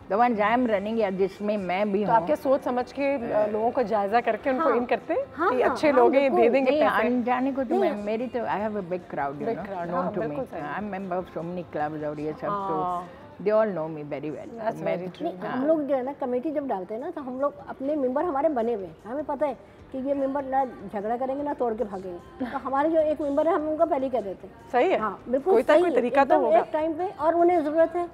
G: the ones I am running, या जिसमें मैं भी हूं।
D: तो आपके सोच समझ के लोगों को जायजा करके उनको इन करते हैं कि अच्छे लोग हैं, दे देंगे पैसे।
G: अनजाने को तो मेरी तो I have a big crowd, you know, known to me, I am member of so many clubs और ये सब, तो they all know me very well.
F: That's very true. हम लोग जो है ना कमेटी जब डालते हैं ना, तो हम लोग अपने मेंबर हमारे बने हुए, हमें पता है कि ये मेंबर ना झगड़ा करेंगे ना तोड़ के भागेंगे, तो हमारे जो एक मेंबर है हम उनका पहले कह देते हैं।
D: सही है।
F: हाँ बिल्कुल, कोई तरीका तो होगा एक टाइम पे, और उन्हें ज़रूरत है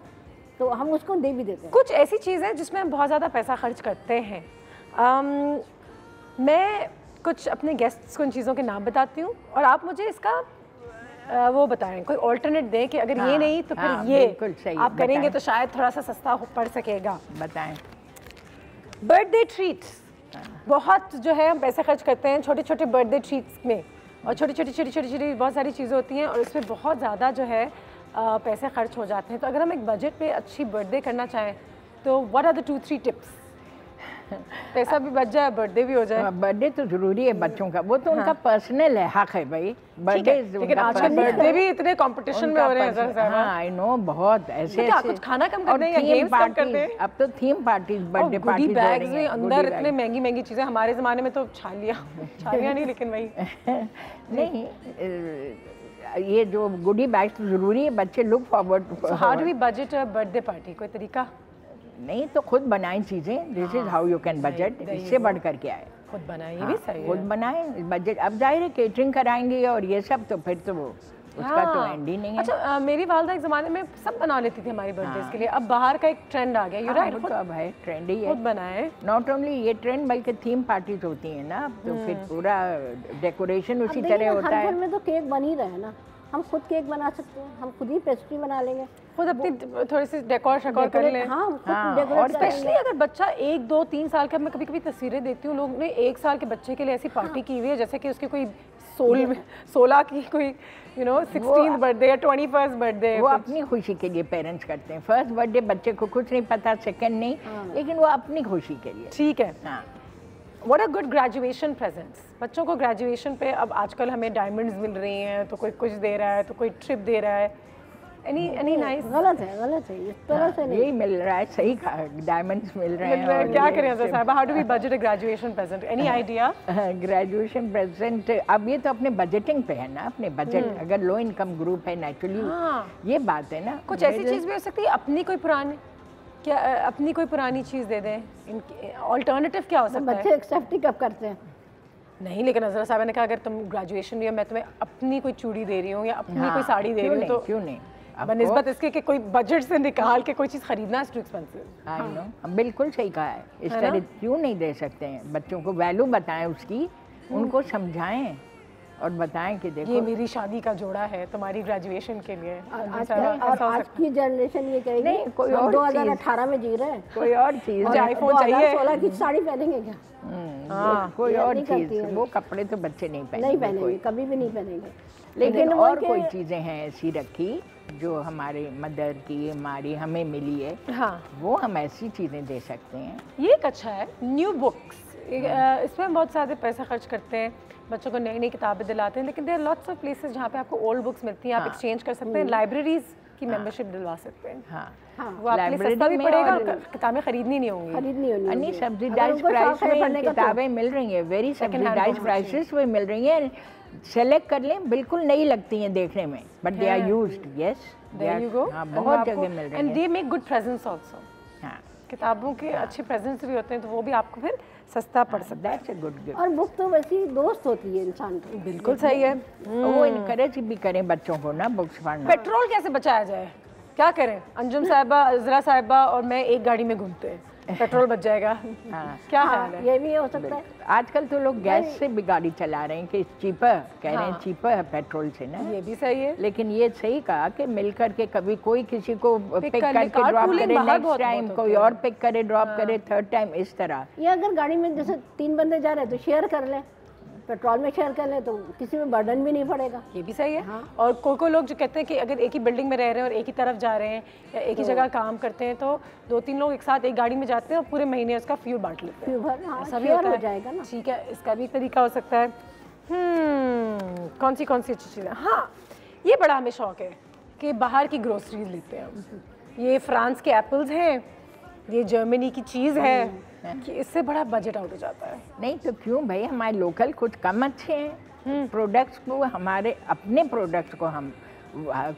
F: तो हम उसको दे भी देते हैं।
D: कुछ ऐसी चीज़ें जिसमें हम बहुत ज़्यादा पैसा खर्च करते हैं, मैं कुछ अपने गेस्ट्स को इन चीज़ों के नाम बताती हूँ और आप मुझे इसका वो बताएं, कोई ऑल्टरनेट दें कि अगर ये नहीं तो फिर ये आप करेंगे तो शायद थोड़ा सा सस्ता पड़ सकेगा।
G: बताएं।
D: बर्थडे ट्रीट्स, बहुत जो है हम पैसे खर्च करते हैं छोटे छोटे बर्थडे ट्रीट्स में, और छोटी छोटी बहुत सारी चीज़ें होती हैं और इसमें बहुत ज़्यादा जो है पैसे खर्च हो जाते हैं। तो अगर हम एक बजट में अच्छी बर्थडे करना चाहें तो व्हाट आर द 2-3 टिप्स? पैसा भी बच जाए, बर्थडे भी हो जाए।
G: बर्थडे तो जरूरी है बच्चों का, वो तो उनका पर्सनल है, हक है भाई, बर्थडे।
D: लेकिन आजकल बर्थडे भी इतने कंपटीशन में हो रहे हैं।
G: हाँ आई नो, बहुत ऐसे
D: क्या कुछ खाना कम करते हैं या गेम्स कम करते हैं?
G: अब तो थीम पार्टीज, बर्थडे पार्टीज हो रही हैं,
D: अंदर इतने महंगी चीजें। हमारे जमाने में तो छालियाँ नहीं, लेकिन वही
G: नहीं, ये जो गुडी बैग्स तो जरूरी है, बच्चे look forward.
D: How do we budget a birthday party? कोई तरीका?
G: नहीं तो खुद बनाएं चीजें, this is how you can budget, इससे बढ़ कर क्या है,
D: खुद बनाएं, ये भी सही है,
G: खुद बनाएं बजट। अब जाहिर है केटरिंग कराएंगे और ये सब, तो फिर तो वो उसका तो एंड ही नहीं है।
D: अच्छा, मेरी वालदा एक ज़माने में सब बना लेती थी हमारी बर्थडे के लिए, अब बाहर का एक ट्रेंड आ गया। यू राइट,
G: तो अब है, ट्रेंड ही है,
D: खुद बनाए।
G: नॉट ओनली ये ट्रेंड बल्कि थीम पार्टीज होती हैं ना, तो फिर पूरा डेकोरेशन उसी तरह होता है।
F: घर में तो केक बन ही रहे हैं ना, हम खुद केक बना सकते हैं, हम खुद ही पेस्ट्री बना लेंगे,
D: खुद अपनी थोड़ी सी डेकोर कर लें।
F: हाँ,
D: और स्पेशली अगर बच्चा 1, 2, 3 साल का, मैं कभी कभी तस्वीरें देखती हूँ, लोग ने 1 साल के बच्चे के लिए ऐसी पार्टी की हुई है जैसे कि उसके कोई 16 की कोई 16th बर्थडे या 21st बर्थडे।
G: वो अपनी खुशी के लिए पेरेंट्स करते हैं। फर्स्ट बर्थडे बच्चे को कुछ नहीं पता, सेकंड नहीं, लेकिन वो अपनी खुशी के लिए।
D: ठीक है। हाँ, what are good graduation presents? बच्चों को ग्रेजुएशन पे अब आजकल हमें डायमंड्स मिल रही हैं, तो कोई कुछ दे रहा है, तो कोई ट्रिप दे रहा है। Any nice?
F: गलत है, इस तरह से नहीं।
G: यही मिल रहा है, सही कहा, डायमंड्स मिल रहे हैं।
D: क्या करें अज़र साहिबा, how do we budget a graduation present? Any idea?
G: Graduation present, अब ये तो अपने बजटिंग पे है ना, अपने बजट। अगर लो इनकम ग्रुप है नेचुरली, ये बात है ना।
D: कुछ ऐसी चीज़ भी हो सकती है अपनी कोई पुरानी, क्या अपनी कोई पुरानी चीज़ दे दें? ऑल्टरनेटिव क्या हो सकता है?
F: बच्चे एक्सेप्ट ही कब करते हैं?
D: नहीं, लेकिन अज़रा साहब ने कहा अगर तुम ग्रेजुएशन में, मैं तुम्हें अपनी कोई चूड़ी दे रही हूँ या अपनी कोई साड़ी दे रही हूँ, तो
G: क्यों नहीं,
D: बनिस्बत इसके कि कोई बजट से निकाल के कोई चीज़ खरीदना is too expensive.
G: I know, बिल्कुल सही कहा है, इस तरह क्यों नहीं दे सकते हैं? बच्चों को वैल्यू बताएं उसकी, उनको समझाएं और बताएं कि देखो
D: ये मेरी शादी का जोड़ा है तुम्हारी ग्रेजुएशन के लिए।
F: आज की जनरेशन ये कहेगी नहीं, कोई और 2018 में जी रहे हैं,
G: कोई और चीज़,
D: आईफोन चाहिए,
F: 16 की साड़ी पहनेंगे क्या?
G: कोई और चीज़, वो कपड़े तो बच्चे नहीं
F: पहनेंगे, कभी भी नहीं पहनेंगे।
G: लेकिन और कोई चीज़ें हैं ऐसी रखी जो हमारे मदर की, हमारी हमें मिली है, हाँ, वो हम ऐसी चीज़ें दे सकते हैं।
D: ये एक अच्छा है। न्यू बुक्स, इसमें हम बहुत सारे पैसा खर्च करते हैं, बच्चों को नई नई किताबें दिलाते हैं, लेकिन देयर लॉट्स ऑफ प्लेसेस जहाँ पे आपको ओल्ड बुक्स मिलती हैं, आप एक्सचेंज कर सकते हैं, लाइब्रेरीज की मेंबरशिप दिलवा सकते हैं। हाँ, वो आपके लिए सस्ता भी पड़ेगा और किताबें खरीदनी नहीं होंगी।
G: सब्सिडाइज्ड प्राइस में किताबें मिल रही हैं, वेरी सब्सिडाइज्ड प्राइसेस में मिल रही हैं, सेलेक्ट कर लें, बिल्कुल नई लगती हैं देखने में, but they are used. Yes,
D: there you go.
G: बहुत जगह मिल रही हैं,
D: and they make good presents also.
G: हाँ,
D: किताबों के अच्छे प्रेजेंट्स भी होते हैं तो वो भी आपको फिर सस्ता पड़ सकता है।
F: गुड। और बुक तो वैसी दोस्त होती है इंसान की।
D: बिल्कुल सही है।
G: वो इनकरेज भी करें बच्चों को ना बुक्स पढ़ना।
D: पेट्रोल कैसे बचाया जाए, क्या करें? अंजुम साहिबा, इज़रा साहिबा और मैं एक गाड़ी में घूमते हैं, पेट्रोल बच जाएगा। क्या ख्याल है?
F: ये भी हो सकता है।
G: आजकल तो लोग गैस से भी गाड़ी चला रहे हैं कि चीपर कह रहे हैं, चीपर है पेट्रोल से ना।
D: ये भी सही है।
G: लेकिन ये सही कहा कि मिलकर के कभी कोई किसी को पिक करके ड्रॉप करे, नेक्स्ट टाइम कोई और पिक करे ड्रॉप करे, थर्ड टाइम इस तरह।
F: ये अगर गाड़ी में जैसे 3 बंदे जा रहे हैं तो शेयर कर लें, पेट्रोल में शेयर कर लें तो किसी में बर्डन भी नहीं पड़ेगा।
D: ये भी सही है। और कोई लोग जो कहते हैं कि अगर एक ही बिल्डिंग में रह रहे हैं और एक ही तरफ जा रहे हैं या एक ही जगह काम करते हैं तो 2-3 लोग एक साथ एक गाड़ी में जाते हैं और पूरे महीने उसका फ्यूल बांट लेते हैं। ऐसा भी होता है। ठीक है, इसका भी तरीका हो सकता है। कौन सी अच्छी चीज़ें? हाँ, ये बड़ा हमें शौक है कि बाहर की ग्रोसरीज लेते हैं हम। ये फ्रांस के एप्पल्स हैं, ये जर्मनी की चीज़ है कि इससे बड़ा बजट आउट हो जाता है।
G: नहीं तो क्यों भाई, हमारे लोकल कुछ कम अच्छे हैं प्रोडक्ट्स को, हमारे अपने प्रोडक्ट्स को हम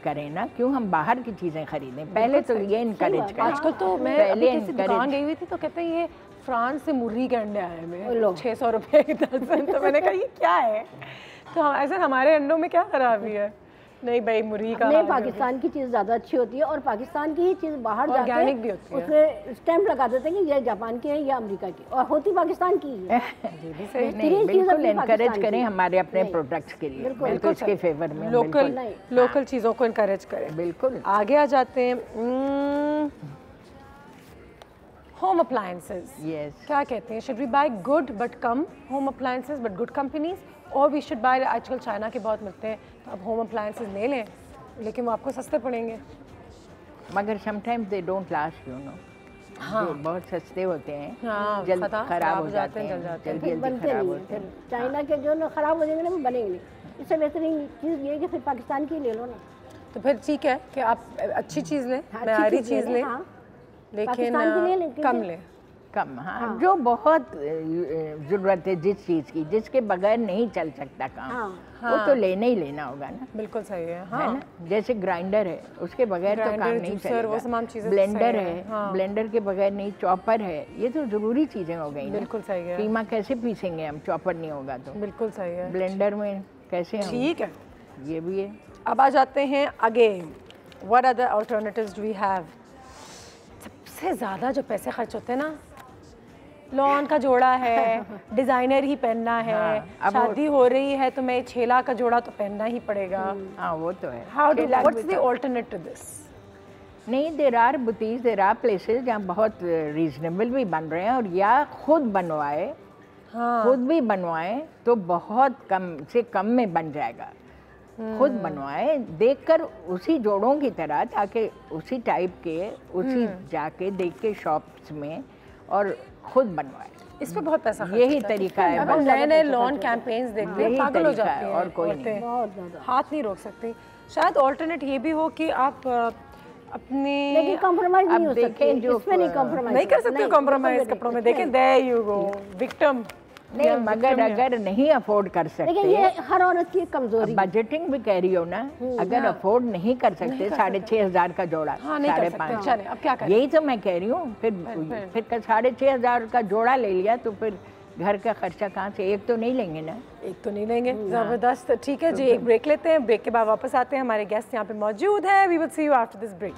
G: करें ना, क्यों हम बाहर की चीज़ें खरीदें? पहले तो ये इनकरेज करें।
D: आजकल तो मैं
G: पहले
D: किसी दुकान गई हुई थी तो कहते हैं ये फ्रांस से मुर्गी के अंडे आए हैं 600 रुपये की दर्जन। तो मैंने कहा ये क्या है? तो ऐसे हमारे अंडों में क्या खराबी है? नहीं भाई, मुर्गी का
F: नहीं, पाकिस्तान की चीज़ ज़्यादा अच्छी होती है और पाकिस्तान की ही चीज़ बाहर जाके
D: ऑर्गेनिक भी होती है।
F: उसमें स्टैम्प लगा देते हैं कि ये जापान की है या अमेरिका की, और होती पाकिस्तान की ही है।
G: नहीं, बिल्कुल इनकरेज करें हमारे अपने प्रोडक्ट्स के लिए। मैं तो इसके फेवर में
D: लोकल चीज़ों को इनकरेज करें।
G: बिल्कुल।
D: आगे आ जाते हैं होम अप्लायंसेस।
G: यस,
D: क्या कहते हैं? Should we buy good but कम home appliances but good companies, और वी शुड बाय, आजकल चाइना के बहुत मिलते हैं तो अब होम अप्लायंसेस ले लें लेकिन वो आपको सस्ते पड़ेंगे।
G: मगर sometimes they don't last, you know. हाँ, बहुत सस्ते होते हैं,
D: हाँ,
G: जल्द खराब हो जाते हैं, जल्दी
F: बनते नहीं हैं। चाइना के जो ना खराब हो जाएंगे ना वो बनेंगे नहीं। इससे बेहतरीन चीज़ ये है कि फिर पाकिस्तान की ले लो ना।
D: तो फिर ठीक है कि आप अच्छी चीज़ लें, मयारी चीज़ लें, लेकिन कम लें।
G: कम, हाँ, जो बहुत ज़रूरत है जिस चीज़ की, जिसके बगैर नहीं चल सकता काम, वो तो लेना ही लेना होगा ना।
D: बिल्कुल सही है।
G: है ना? जैसे ग्राइंडर है, उसके बगैर तो काम नहीं चलेगा।
D: वो तमाम चीज़ें
G: ब्लेंडर है, ब्लेंडर के बगैर नहीं। चॉपर है, ये तो ज़रूरी चीज़ें हो गई।
D: बिल्कुल सही है।
G: कीमा कैसे पीसेंगे हम, चॉपर नहीं होगा तो?
D: बिल्कुल सही है।
G: ब्लेंडर में कैसे हम?
D: ठीक है,
G: ये भी है।
D: अब आ जाते हैं आगे। What other alternatives do we have? सबसे ज़्यादा जो पैसे खर्च होते हैं ना, लॉन का जोड़ा है, डिज़ाइनर ही पहनना है, शादी हो रही है तो मैं 6 लाख का जोड़ा तो पहनना ही पड़ेगा।
G: हाँ, वो तो है।
D: What's the alternate to this?
G: नहीं, there are boutique, there are places जहाँ बहुत रीजनेबल भी बन रहे हैं, और या खुद बनवाए, खुद भी बनवाए तो बहुत कम से कम में बन जाएगा। खुद बनवाए, देखकर उसी जोड़ों की तरह, ताकि उसी टाइप के, उसी जाके देख के शॉप्स में और खुद बनवाए।
D: इस पे बहुत पैसा,
G: यही तरीका है।
D: अब नए लॉन कैंपेन्स देखते हैं, पागल हो जाते हैं,
G: और कोई नहीं,
D: हाथ नहीं रोक सकते। शायद ऑल्टरनेट ये भी हो कि आप अपने,
F: लेकिन कॉम्प्रोमाइज नहीं हो सकते, इसमें नहीं कॉम्प्रोमाइज
D: नहीं कर सकते कॉम्प्रोमाइज कपड़ों में। देखें, देयर यू गो, विक्टिम।
G: नहीं, मगर अगर नहीं अफोर्ड कर सकते,
F: लेकिन ये हर औरत की कमजोरी।
G: बजटिंग भी कह रही हो ना, अगर अफोर्ड नहीं कर सकते 6,500 का जोड़ा, 5,500,
D: अब क्या करें?
G: यही तो मैं कह रही हूँ। फिर 6,500 का जोड़ा ले लिया तो फिर घर का खर्चा कहाँ से? एक तो नहीं लेंगे ना,
D: एक तो नहीं लेंगे। जबरदस्त। ठीक है जी, एक ब्रेक लेते हैं, ब्रेक के बाद वापस आते हैं। हमारे गेस्ट यहाँ पे मौजूद है। We will see you after this break.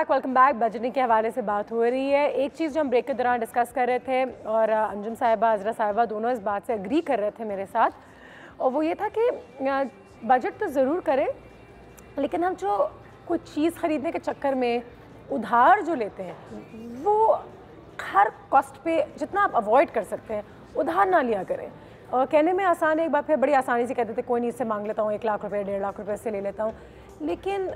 D: Welcome back. Budgeting के हवाले से बात हो रही है। एक चीज़ जो हम ब्रेक के दौरान डिस्कस कर रहे थे, और अंजुम साहिबा, इज़रा साहिबा दोनों इस बात से एग्री कर रहे थे मेरे साथ, और वो ये था कि बजट तो ज़रूर करें, लेकिन हम जो कोई चीज़ ख़रीदने के चक्कर में उधार जो लेते हैं वो हर कॉस्ट पे जितना आप अवॉइड कर सकते हैं उधार ना लिया करें। और कहने में आसान है, एक बार फिर बड़ी आसानी से कहते थे कोई नहीं, इससे मांग लेता हूँ 1 लाख रुपये, 1.5 लाख रुपये से ले लेता हूँ, लेकिन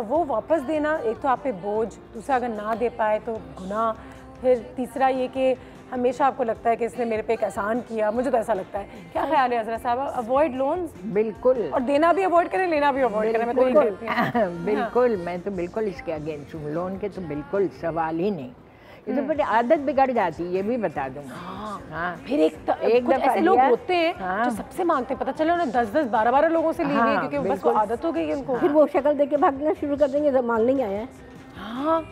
D: वो वापस देना एक तो आप पे बोझ, दूसरा अगर ना दे पाए तो गुनाह, फिर तीसरा ये कि हमेशा आपको लगता है कि इसने मेरे पे एक एहसान किया। मुझे तो ऐसा लगता है। क्या ख्याल है इज़रा साहब? Avoid loans.
G: बिल्कुल,
D: और देना भी अवॉइड करें, लेना भी अवॉइड करें। मैं तो यही कहती हूँ।
G: बिल्कुल, मैं तो बिल्कुल इसके अगेंस्ट हूँ। लोन के तो बिल्कुल सवाल ही नहीं। तो बड़ी आदत बिगड़ जाती है, ये भी बता दूँ।
D: हाँ, फिर एक कुछ ऐसे लोग होते हैं जो सबसे मांगते हैं, पता चले उन्हें 10-10, 12-12 लोगों से ली हुई है, क्योंकि बस वो आदत हो गई है उनको।
F: फिर वो शक्ल देख के भागना शुरू कर देंगे, जब मांगने ही आया है।
D: हाँ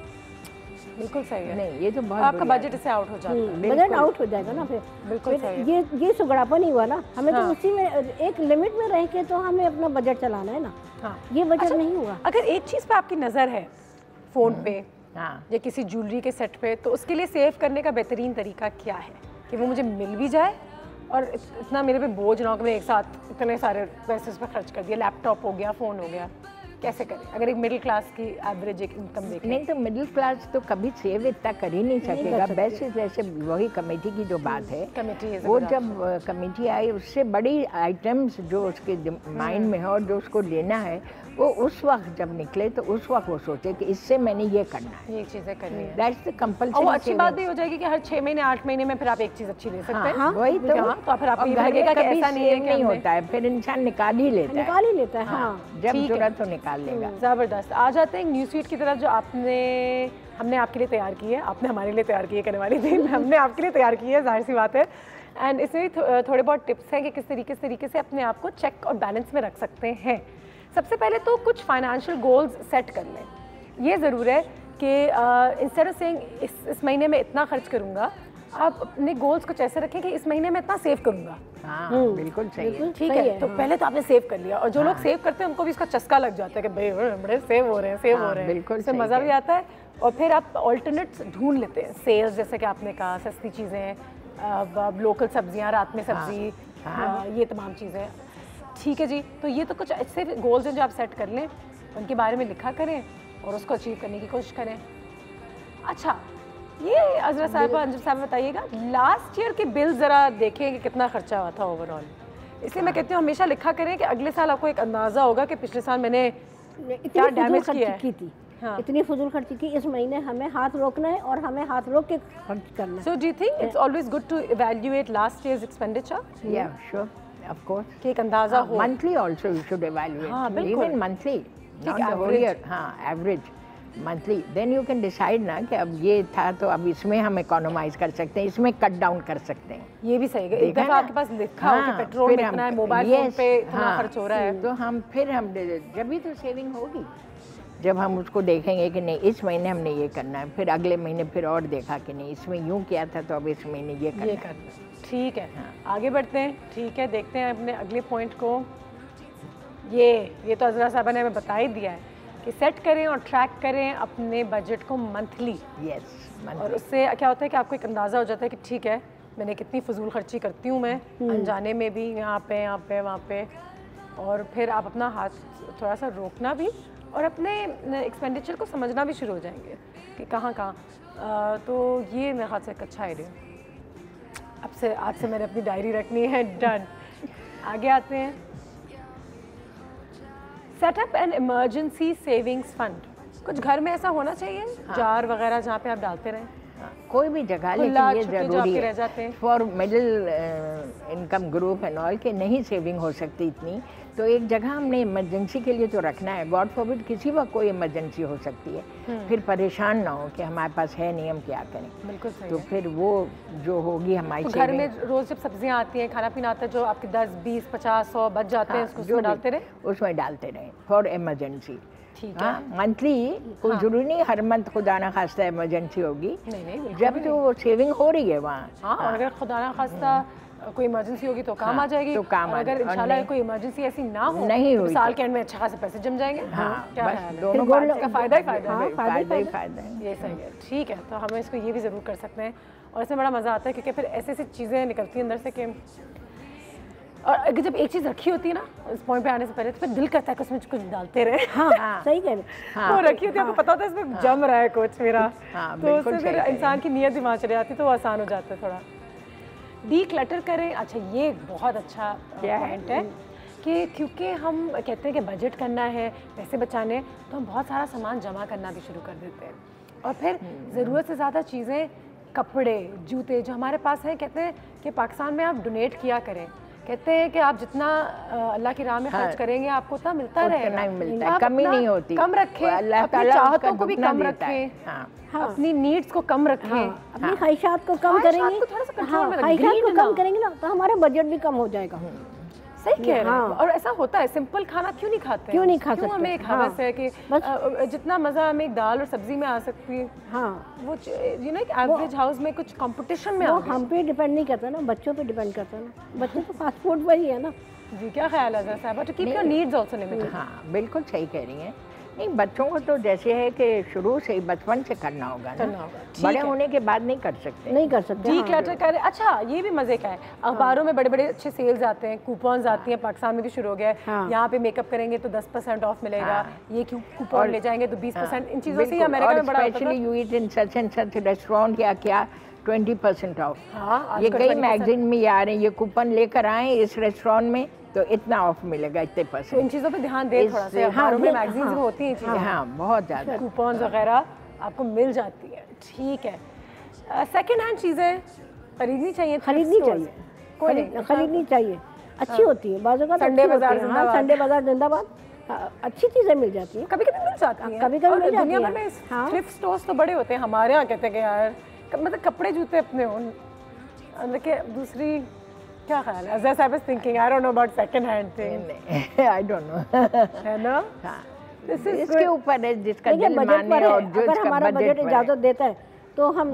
D: बिल्कुल सही है।
G: नहीं, ये तो बहुत
D: आपका बजट इससे आउट हो जाता है।
F: बजट आउट हो जाएगा ना फिर।
D: बिल्कुल सही।
F: ये सुगड़ापन ही हुआ ना, हमें तो उसी में एक लिमिट में रह के तो हमें अपना बजट चलाना है ना।
D: हाँ।
F: ये बजट नहीं हुआ।
D: अगर एक चीज़ पे आपकी नज़र है, फ़ोन पे या किसी ज्वेलरी के सेट पे, तो उसके लिए सेव करने का बेहतरीन तरीका क्या है कि वो मुझे मिल भी जाए और इतना मेरे पे बोझ ना हो कि मैं एक साथ इतने सारे पैसे उस पर खर्च कर दिया। लैपटॉप हो गया, फ़ोन हो गया, कैसे करें अगर एक मिडिल क्लास की एवरेज एक इनकम देखें?
G: नहीं, तो मिडिल क्लास तो कभी सेव इतना कर ही नहीं सकेगा। वैसे जैसे वही कमेटी की जो बात है, वो जब कमेटी आई उससे बड़ी आइटम्स जो उसके माइंड में है और जो उसको लेना है, वो उस वक्त जब निकले तो उस वक्त वो सोचे कि इससे मैंने ये करना है,
D: ये चीज़ें करनी है।
G: That's the compulsory.
D: वो अच्छी बात भी हो जाएगी कि हर 6 महीने 8 महीने में फिर आप एक चीज़ अच्छी ले सकते हैं।
G: वही तो
D: फिर आपको ये लगेगा कि ऐसा
G: नहीं होता है, फिर इंसान निकाल ही लेता है।
F: हाँ,
G: जब जरूरत तो निकाल लेगा।
D: ज़बरदस्त। आ जाते हैं न्यूज़ फीड की तरफ जो हमने आपके लिए तैयार की है। आपने हमारे लिए तैयार की है कहने वाली थी, हमने आपके लिए तैयार की है, जाहिर सी बात है। एंड इसमें थोड़े बहुत टिप्स हैं कि किस तरीके से अपने आप को चेक और बैलेंस में रख सकते हैं। सबसे पहले तो कुछ फाइनेंशियल गोल्स सेट कर लें। ये ज़रूर है कि इंस्टेड ऑफ सेइंग इस महीने में इतना खर्च करूँगा, आप अपने गोल्स कुछ ऐसे रखें कि इस महीने में इतना सेव करूँगा।
G: हाँ, बिल्कुल सही है।
D: ठीक है, तो पहले तो आपने सेव कर लिया, और जो लोग सेव करते हैं उनको भी इसका चस्का लग जाता है कि भाई बड़े सेव हो रहे हैं,
G: बिल्कुल
D: इससे मज़ा भी आता है। और फिर आप ऑल्टरनेट्स ढूंढ लेते हैं, सेल्स जैसे कि आपने कहा, सस्ती चीज़ें, लोकल सब्जियाँ, रात में सब्जी, ये तमाम चीज़ें। ठीक है जी, तो ये तो कुछ ऐसे गोल्स हैं जो आप सेट कर लें, उनके बारे में लिखा करें और उसको अचीव करने की कोशिश करें। अच्छा, ये अज़रा साहिबा, अंजुम साहब बताइएगा, लास्ट ईयर के बिल ज़रा देखें कि कितना खर्चा हुआ था ओवरऑल। इसलिए मैं कहती हूँ हमेशा लिखा करें कि अगले साल आपको एक अंदाज़ा होगा कि पिछले साल मैंने क्या डैमेज किया है।
F: हाँ। इतनी फजूल खर्ची की, इस महीने हमें हाथ रोकना है और हमें हाथ रोक के खर्च करना है।
D: So do you think it's always good to evaluate last year's expenditure?
G: Yeah, sure, of course.
D: कि एक अंदाजा हो।
G: Monthly also you should evaluate.
D: हाँ, बिल्कुल।
G: Even monthly, not the whole year. हाँ, average, monthly. Then you can decide ना कि अब ये था तो अब इसमें हम economize कर सकते हैं, इसमें cut down कर सकते हैं।
D: ये भी सही है। एक दफ़ा आपके पास लिखा हो कि पेट्रोल में इतना है, मोबाइल फोन पे इतना खर्च हो रहा है,
G: तो हम जब भी तो सेविंग होगी, जब हम उसको देखेंगे कि नहीं इस महीने हमने ये करना है, फिर अगले महीने फिर और देखा कि नहीं इसमें यूँ किया था तो अब इस महीने ये करना है।
D: ठीक है, आगे बढ़ते हैं। ठीक है, देखते हैं अपने अगले पॉइंट को। ये तो अज़रा साहबा ने हमें बता ही दिया है कि सेट करें और ट्रैक करें अपने बजट को मंथली।
G: यस,
D: और उससे क्या होता है कि आपको एक अंदाज़ा हो जाता है कि ठीक है मैंने कितनी फजूल खर्ची करती हूँ मैं, अनजाने में भी, यहाँ पे वहाँ पे। और फिर आप अपना हाथ थोड़ा सा रोकना भी और अपने एक्सपेंडिचर को समझना भी शुरू हो जाएंगे कि कहाँ। तो ये मेरे ख्याल से एक अच्छा आइडिया। आज से मैंने अपनी डायरी रखनी है। डन। आगे आते हैं। Setup an emergency savings fund. कुछ घर में ऐसा होना चाहिए, जार वगैरह जहाँ पे आप डालते रहें।
G: कोई भी जगह, लेकिन ये जरूरी है for middle income group and all के नहीं सेविंग हो सकती इतनी, तो एक जगह हमने इमरजेंसी के लिए तो रखना है। गॉड फॉरबिड किसी वक्त कोई इमरजेंसी हो सकती है, फिर परेशान ना हो कि हमारे पास है नहीं, हम क्या करें।
D: बिल्कुल सही
G: तो फिर वो जो होगी हमारी
D: तो घर में रोज़ जब सब्जियां आती हैं, खाना पीना आता है, जो आपके 10, 20, 50, 100 बच जाते हैं, उसमें डालते रहे,
G: उसमें डालते रहे फॉर इमरजेंसी।
D: ठीक है,
G: मंथली कोई जरूरी नहीं हर मंथ खुदा ना खास्ता इमरजेंसी होगी,
D: नहीं
G: जब तो वो सेविंग हो रही है वहाँ।
D: हाँ, और अगर खुदा ना खास्ता कोई इमरजेंसी होगी तो काम आ जाएगी,
G: तो काम
D: और अगर इंशाल्लाह कोई इमरजेंसी ऐसी ना हो,
G: नहीं
D: तो साल के एंड में अच्छा खासे पैसे जम जाएंगे।
G: हाँ,
D: क्या
G: बस दोनों
D: का फायदा ही फायदा है।
G: फायदा है।
D: ये सही है। ठीक है, तो हमें इसको ये भी ज़रूर कर सकते हैं, और इसमें बड़ा मज़ा आता है क्योंकि फिर ऐसी ऐसी चीज़ें निकलती हैं अंदर से कि, और अगर जब एक चीज़ रखी होती है ना इस पॉइंट पे आने से पहले, तो फिर दिल करता है कि उसमें कुछ डालते रहे।
F: हाँ, सही कह रहे।
D: वो रखी होती है, आपको पता होता है इसमें जम रहा है कुछ मेरा, तो उससे फिर इंसान की नीयत दिमाग चले जाती है, तो वो आसान हो जाता है थोड़ा। डी क्लटर करें। अच्छा, ये बहुत अच्छा पॉइंट है कि क्योंकि हम कहते हैं कि बजट करना है, पैसे बचाने, तो हम बहुत सारा सामान जमा करना भी शुरू कर देते हैं, और फिर ज़रूरत से ज़्यादा चीज़ें, कपड़े, जूते जो हमारे पास हैं, कहते हैं कि पाकिस्तान में आप डोनेट किया करें, कहते हैं कि आप जितना अल्लाह की राह में खर्च करेंगे आपको उतना मिलता रहेगा,
G: नहीं मिलता, कमी नहीं होती,
D: कम रखें, अपनी चाहतों को भी कम रखें, अपनी नीड्स को कम रखें,
F: अपनी ख्वाहिशात को कम करेंगे, ख्वाहिशात को कम करेंगे ना तो हमारा बजट भी कम हो जाएगा।
D: सही कह रहे हैं। और ऐसा होता है, सिंपल खाना क्यों नहीं खाते?
F: क्यों नहीं खा सकते?
D: हमें एक हवस है कि जितना मजा हमें एक दाल और सब्जी में आ सकती है, वो यू नो एक एवरेज हाउस में कुछ कंपटीशन में
F: वो हम पे डिपेंड नहीं करता ना, बच्चों पे डिपेंड करता ना। बच्चे तो फास्ट फूड पर ही है ना।
D: जी, क्या ख्याल है साहब? To keep your needs also limited.
G: हाँ, बिल्कुल सही कह रही हैं। नहीं, बच्चों को तो जैसे है कि शुरू से ही बचपन से करना होगा ना, बड़े होने के बाद नहीं कर सकते,
F: नहीं कर सकते।
D: जी क्लटर करें। अच्छा, ये भी मजे का है, अखबारों में बड़े बड़े अच्छे सेल्स आते हैं, कूपन्स आती हैं, पाकिस्तान में भी शुरू हो गया है। यहाँ पे मेकअप करेंगे तो 10% ऑफ मिलेगा, ये क्यों कूपन ले जाएंगे तो 20%। इन चीज़ों से अमेरिका में बड़ा होता है।
G: You eat in such and such restaurant या क्या 20% ऑफ। ये कई मैगजीन में आ रहे हैं, ये कूपन लेकर आए इस रेस्टोरेंट में तो इतना ऑफ मिलेगा, इतने %।
D: तो इन चीज़ों पे ध्यान दें थोड़ा सा। अखबारों में मैगजीन्स में होती हैं चीज़ें।
G: हाँ, बहुत ज़्यादा
D: कूपन्स वगैरह आपको मिल जाती है। ठीक है, सेकंड हैंड चीज़ें खरीदनी चाहिए,
F: खरीदनी चाहिए,
D: कोई नहीं,
F: खरीदनी चाहिए, अच्छी होती है। बाज़ों का
D: संडे बाजार जिंदाबाद,
F: संडे बाजार जिंदाबाद, अच्छी चीज़ें मिल जाती हैं,
D: कभी कभी मिल जाती हैं,
F: कभी कभी मिल जाती
D: दुनिया भर में थ्रिफ्ट स्टोर्स तो बड़े होते हैं। हमारे यहाँ कहते हैं कि यार मतलब कपड़े जूते अपने हो, मतलब दूसरी क्या ख्याल है? As I was thinking, I don't know about second hand things.
G: I don't know.
D: है ना?
G: हाँ, इसके ऊपर है जिसका दिल माने और जो
F: अगर
G: इसका
F: हमारा बजट
G: बजट
F: इजाज़त देता है तो हम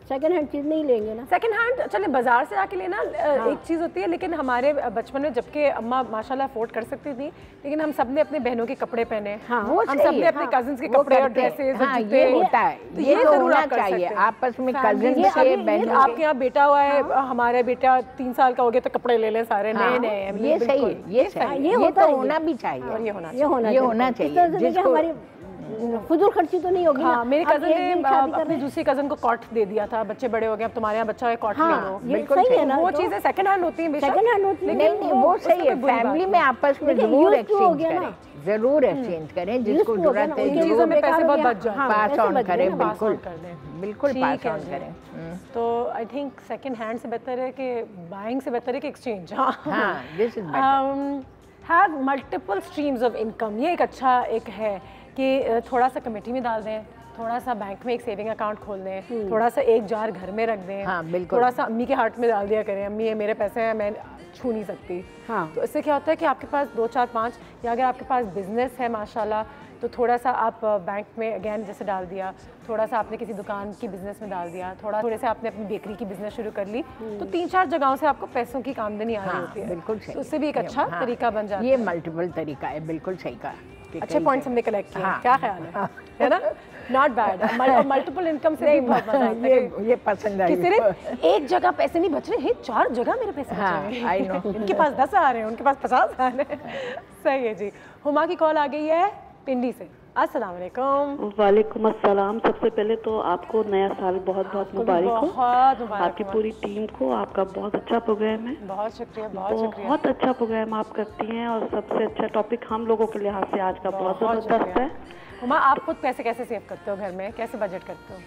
F: सेकंड हैंड चीज़ नहीं लेंगे ना।
D: सेकंड हैंड चले बाजार से जाके लेना एक चीज़ होती है, लेकिन हमारे बचपन में जबकि अम्मा माशाल्लाह अफोर्ड कर सकती थी, लेकिन हम सब ने अपने बहनों के कपड़े पहने, हम सब ने अपने कजिन्स के कपड़े और ड्रेसेस और जूते,
G: ये होता है, ये तो होना चाहिए आपस में कजिन से बहनों।
D: आपके यहाँ बेटा हुआ है, हमारा बेटा 3 साल का हो गया तो कपड़े ले लें सारे नए नए।
G: ये सही है, ये सही, ये तो होना भी चाहिए,
D: और ये
G: होना चाहिए।
F: हमारी फुजूल खर्ची तो नहीं होगी।
D: हाँ, मेरे कजन ने अपनी दूसरी कजन को कॉट दे दिया था, बच्चे बड़े हो गए, अब तुम्हारे यहाँ बच्चा है कॉट ले लो।
F: बिल्कुल सही है ना,
D: वो चीजें सेकंड हैंड होती हैं,
F: सेकंड हैंड होती है,
G: लेकिन वो सही है, फैमिली में आपस में जरूर एक्सचेंज करें, जरूर एक्सचेंज करें, जिसको जरूरत है
D: इन चीजों में पैसे बहुत बच जाते हैं,
G: पास ऑन करें, बिल्कुल
D: बिल्कुल
G: पास ऑन करें।
D: तो आई थिंक सेकंड हैंड से बेहतर है कि बाइंग से बेहतर है कि एक्सचेंज।
G: हाँ, this is better.
D: Have multiple streams of income, ये एक अच्छा एक है कि थोड़ा सा कमेटी में डाल दें, थोड़ा सा बैंक में एक सेविंग अकाउंट खोल दें, थोड़ा सा एक जार घर में रख दें।
G: हाँ, बिल्कुल।
D: थोड़ा सा अम्मी के हाथ में डाल दिया करें, अम्मी ये मेरे पैसे हैं, मैं छू नहीं सकती।
F: हाँ।
D: तो इससे क्या होता है कि आपके पास 2 4 5, या अगर आपके पास बिजनेस है माशाल्लाह तो थोड़ा सा आप बैंक में अगेन जैसे डाल दिया, थोड़ा सा आपने किसी दुकान की बिजनेस में डाल दिया, थोड़े से आपने अपनी बेकरी की बिजनेस शुरू कर ली, तो 3 4 जगहों से आपको पैसों की आमदनी आ रही होती है।
G: बिल्कुल सही,
D: तो उससे भी एक अच्छा तरीका बन जाता है।
G: ये मल्टीपल तरीका है, बिल्कुल सही कहा।
D: अच्छे पॉइंट्स हमने कलेक्ट किए, क्या ख्याल है ना? Not bad. मल्टीपल इनकम से भी बहुत मजा आता है।
G: ये पसंद आई।
D: सिर्फ एक जगह पैसे नहीं बच रहे हैं, 4 जगह मेरे पैसे बच रहे हैं।
G: I know.
D: इनके पास 10 आ रहे हैं, उनके पास 50 आ रहे हैं। सही है जी। हुमा की कॉल आ गई है पिंडी से। अस्सलाम वालेकुम।
H: वालेकुम अस्सलाम। सबसे पहले तो आपको नया साल बहुत बहुत मुबारक हो।
D: बहुत मुबारक।
H: आपकी पूरी टीम को, आपका बहुत अच्छा प्रोग्राम है।
D: बहुत शुक्रिया, बहुत शुक्रिया।
H: बहुत अच्छा प्रोग्राम आप करती हैं और सबसे अच्छा टॉपिक हम लोगों के लिहाज से आज का बहुत जबरदस्त है।
D: हुमा, आप खुद पैसे कैसे सेव करते हो घर में, कैसे बजट करते हो?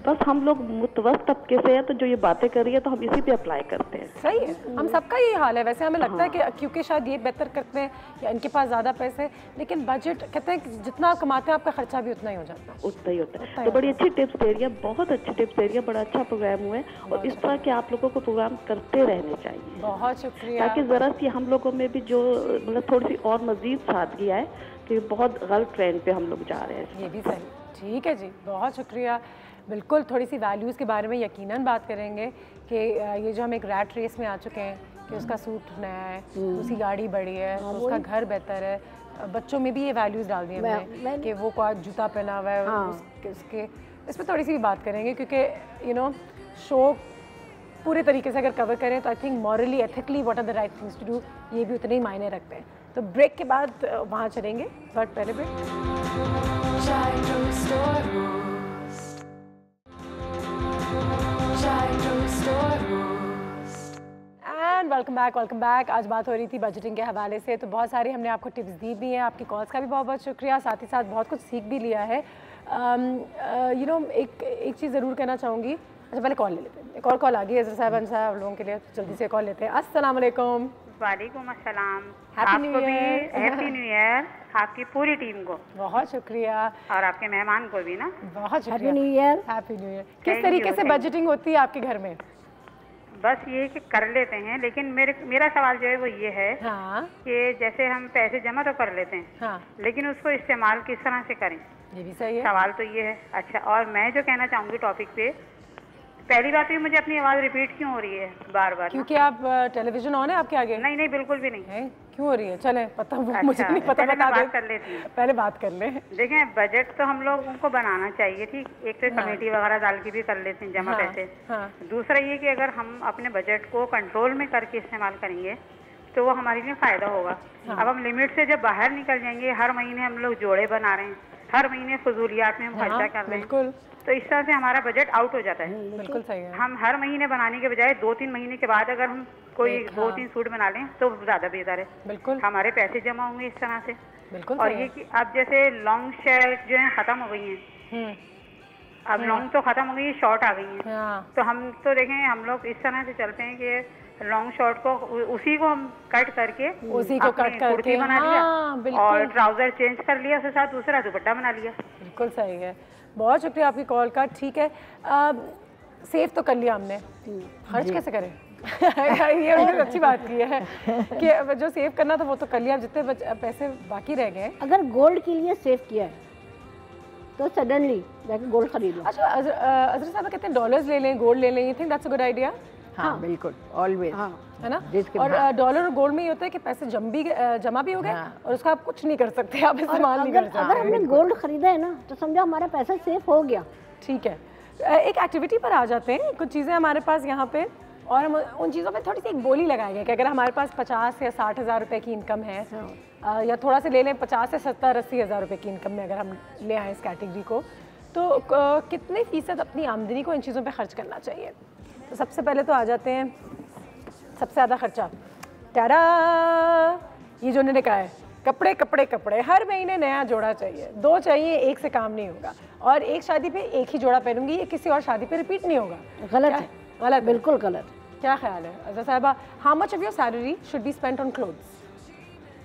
H: बस हम लोग मुतवस्त तबके से है, तो जो ये बातें कर रही है तो हम इसी पे अप्लाई करते हैं।
D: सही है, हम सबका यही हाल है। वैसे हमें लगता है कि क्योंकि शायद ये बेहतर करते हैं या इनके पास ज़्यादा पैसे, लेकिन बजट कहते हैं कि जितना आप कमाते हैं आपका खर्चा भी उतना ही हो जाता है।
H: उतना ही होता है। तो बड़ी अच्छी टिप्स दे रही है, बहुत अच्छी टिप्स दे रही है, बड़ा अच्छा प्रोग्राम हुआ है और इस तरह के आप लोगों को प्रोग्राम करते रहने चाहिए।
D: बहुत शुक्रिया।
H: ताकि ज़रा सी हम लोगों में भी जो मतलब थोड़ी सी और मजीद सादगी आए कि बहुत गलत ट्रेंड पे हम लोग जा रहे हैं।
D: ये भी सही, ठीक है जी, बहुत शुक्रिया। बिल्कुल थोड़ी सी वैल्यूज़ के बारे में यकीनन बात करेंगे कि ये जो हम एक रैट रेस में आ चुके हैं कि उसका सूट नया है, उसकी गाड़ी बड़ी है, उसका घर बेहतर है, बच्चों में भी ये वैल्यूज़ डाल दी हमने कि वो कोई जूता पहना हुआ है, उसके इस पर थोड़ी सी भी बात करेंगे क्योंकि यू नो शो पूरे तरीके से अगर कवर करें तो I think morally ethically what are the right things to do, ये भी उतने ही मायने रखते हैं। तो ब्रेक के बाद वहाँ चलेंगे, बट पहले ब्रेक। And welcome back. आज बात हो रही थी बजटिंग के हवाले से, तो बहुत सारी हमने आपको टिप्स दी भी हैं, आपकी कॉल्स का भी बहुत बहुत शुक्रिया, साथ ही साथ बहुत कुछ सीख भी लिया है। यू नो एक चीज़ ज़रूर कहना चाहूँगी, अच्छा पहले कॉल ले लेते हैं, एक और कॉल आ गई है साहब साहब लोगों के लिए, जल्दी से कॉल लेते हैं। अस्सलाम वालेकुम।
I: वालेकुम अस्सलाम।
D: Happy new year.
I: Happy new year आपकी पूरी टीम को।
D: बहुत शुक्रिया।
I: और आपके मेहमान को भी ना
D: बहुत शुक्रिया।
F: Happy new year.
D: Happy new year. किस तरीके से बजटिंग होती है आपके घर में?
I: बस ये कि कर लेते हैं, लेकिन मेरा सवाल जो है वो ये है कि जैसे हम पैसे जमा तो कर लेते हैं, लेकिन उसको इस्तेमाल किस तरह से करें,
D: ये भी सही है।
I: सवाल तो ये है। अच्छा, और मैं जो कहना चाहूँगी टॉपिक पे, पहली बात तो मुझे अपनी आवाज़ रिपीट क्यों हो रही है बार बार?
D: क्योंकि आप टेलीविजन ऑन है आपके आगे?
I: नहीं नहीं, बिल्कुल भी नहीं है।
D: क्यों हो रही है? चले पता मुझे नहीं पता, बता
I: बात कर लेती हूँ।
D: पहले बात कर ले।
I: देखें, बजट तो हम लोग उनको बनाना चाहिए, ठीक। एक तो कमेटी वगैरह डाल के भी कर लेते हैं जमा पैसे। दूसरा ये कि अगर हम अपने बजट को कंट्रोल में करके इस्तेमाल करेंगे तो वो हमारे लिए फ़ायदा होगा। अब हम लिमिट से जब बाहर निकल जाएंगे, हर महीने हम लोग जोड़े बना रहे हैं, हर महीने फजूलियात में हम खर्चा कर रहे हैं, तो इस तरह से हमारा बजट आउट हो जाता है।
D: बिल्कुल सही है।
I: हम हर महीने बनाने के बजाय 2-3 महीने के बाद अगर हम कोई 2-3 सूट बना लें तो ज़्यादा बेहतर है।
D: बिल्कुल,
I: हमारे पैसे जमा होंगे इस तरह से।
D: बिल्कुल।
I: और ये कि अब जैसे लॉन्ग शर्ट जो है ख़त्म हो गई हैं, अब लॉन्ग तो ख़त्म हो गई है, शॉर्ट आ गई हैं, तो हम तो देखें हम लोग इस तरह से चलते हैं कि लॉन्ग शॉर्ट को उसी को हम कट करके
D: उसी को कट करके
I: बना लिया और ट्राउजर चेंज कर लिया, उसके साथ दूसरा दुपट्टा बना लिया।
D: बिल्कुल सही है। बहुत शुक्रिया आपकी कॉल का। ठीक है, सेव तो कर लिया हमने, खर्च कैसे करें? ये उन्होंने अच्छी बात की है कि जो सेव करना था वो तो कर लिया, जितने पैसे बाकी रह गए।
F: अगर गोल्ड के लिए सेव किया है तो सडनली जाके गोल्ड खरीद लो।
D: अच्छा, अजरा साहब कहते हैं डॉलर्स ले लें, गोल्ड ले लें, you think that's a good idea?
G: हाँ बिल्कुल, ऑलवेज,
D: है ना। और डॉलर और गोल्ड में ये होता है कि पैसे जमा भी हो गए और उसका आप कुछ नहीं कर सकते, आप इस्तेमाल नहीं कर सकते।
F: अगर हमने गोल्ड खरीदा है ना तो समझो हमारा पैसा सेफ हो गया।
D: ठीक है, एक एक्टिविटी पर आ जाते हैं। कुछ चीज़ें हमारे पास यहाँ पे, और हम उन चीज़ों पे थोड़ी सी एक बोली लगाएंगे कि अगर हमारे पास 50 या 60 हज़ार रुपये की इनकम है, या थोड़ा से ले लें 50 से 70-80 हज़ार रुपये की इनकम में अगर हम ले आएँ इस कैटेगरी को, तो कितने फ़ीसद अपनी आमदनी को इन चीज़ों पे खर्च करना चाहिए? तो सबसे पहले तो आ जाते हैं सबसे ज़्यादा खर्चा, टारा, ये जो उन्होंने कहा है, कपड़े कपड़े कपड़े, हर महीने नया जोड़ा चाहिए, 2 चाहिए, एक से काम नहीं होगा। और एक शादी पे एक ही जोड़ा पहनूंगी, ये किसी और शादी पे रिपीट नहीं होगा।
F: गलत है,
D: गलत,
F: बिल्कुल गलत।
D: क्या ख्याल है अज़रा साहिबा? How much of your salary should be spent on clothes?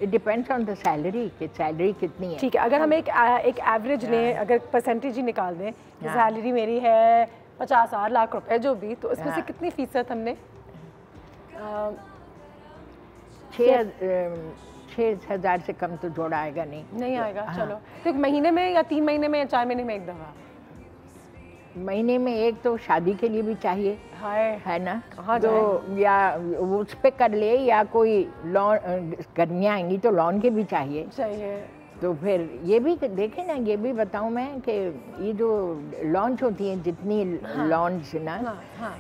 G: It depends on the salary कि सैलरी कितनी है।
D: ठीक है, अगर हम एक एवरेज लें, अगर परसेंटेज ही निकाल दें कि सैलरी मेरी है 50 लाख रुपए जो भी, तो इसमें से कितनी फीसद हमने
G: 6,000 से कम तो जोड़ा आएगा नहीं
D: आएगा। चलो, तो एक महीने में या 3 महीने में या 4 महीने में एक दफ़ा?
G: महीने में एक तो शादी के लिए भी चाहिए, है ना, तो या उस पे कर ले, या कोई लॉन, गर्मियाँ आएंगी तो लॉन के भी चाहिए। तो फिर ये भी देखें ना, ये भी बताऊं मैं कि ये जो लॉन्च होती हैं जितनी लॉन्च ना,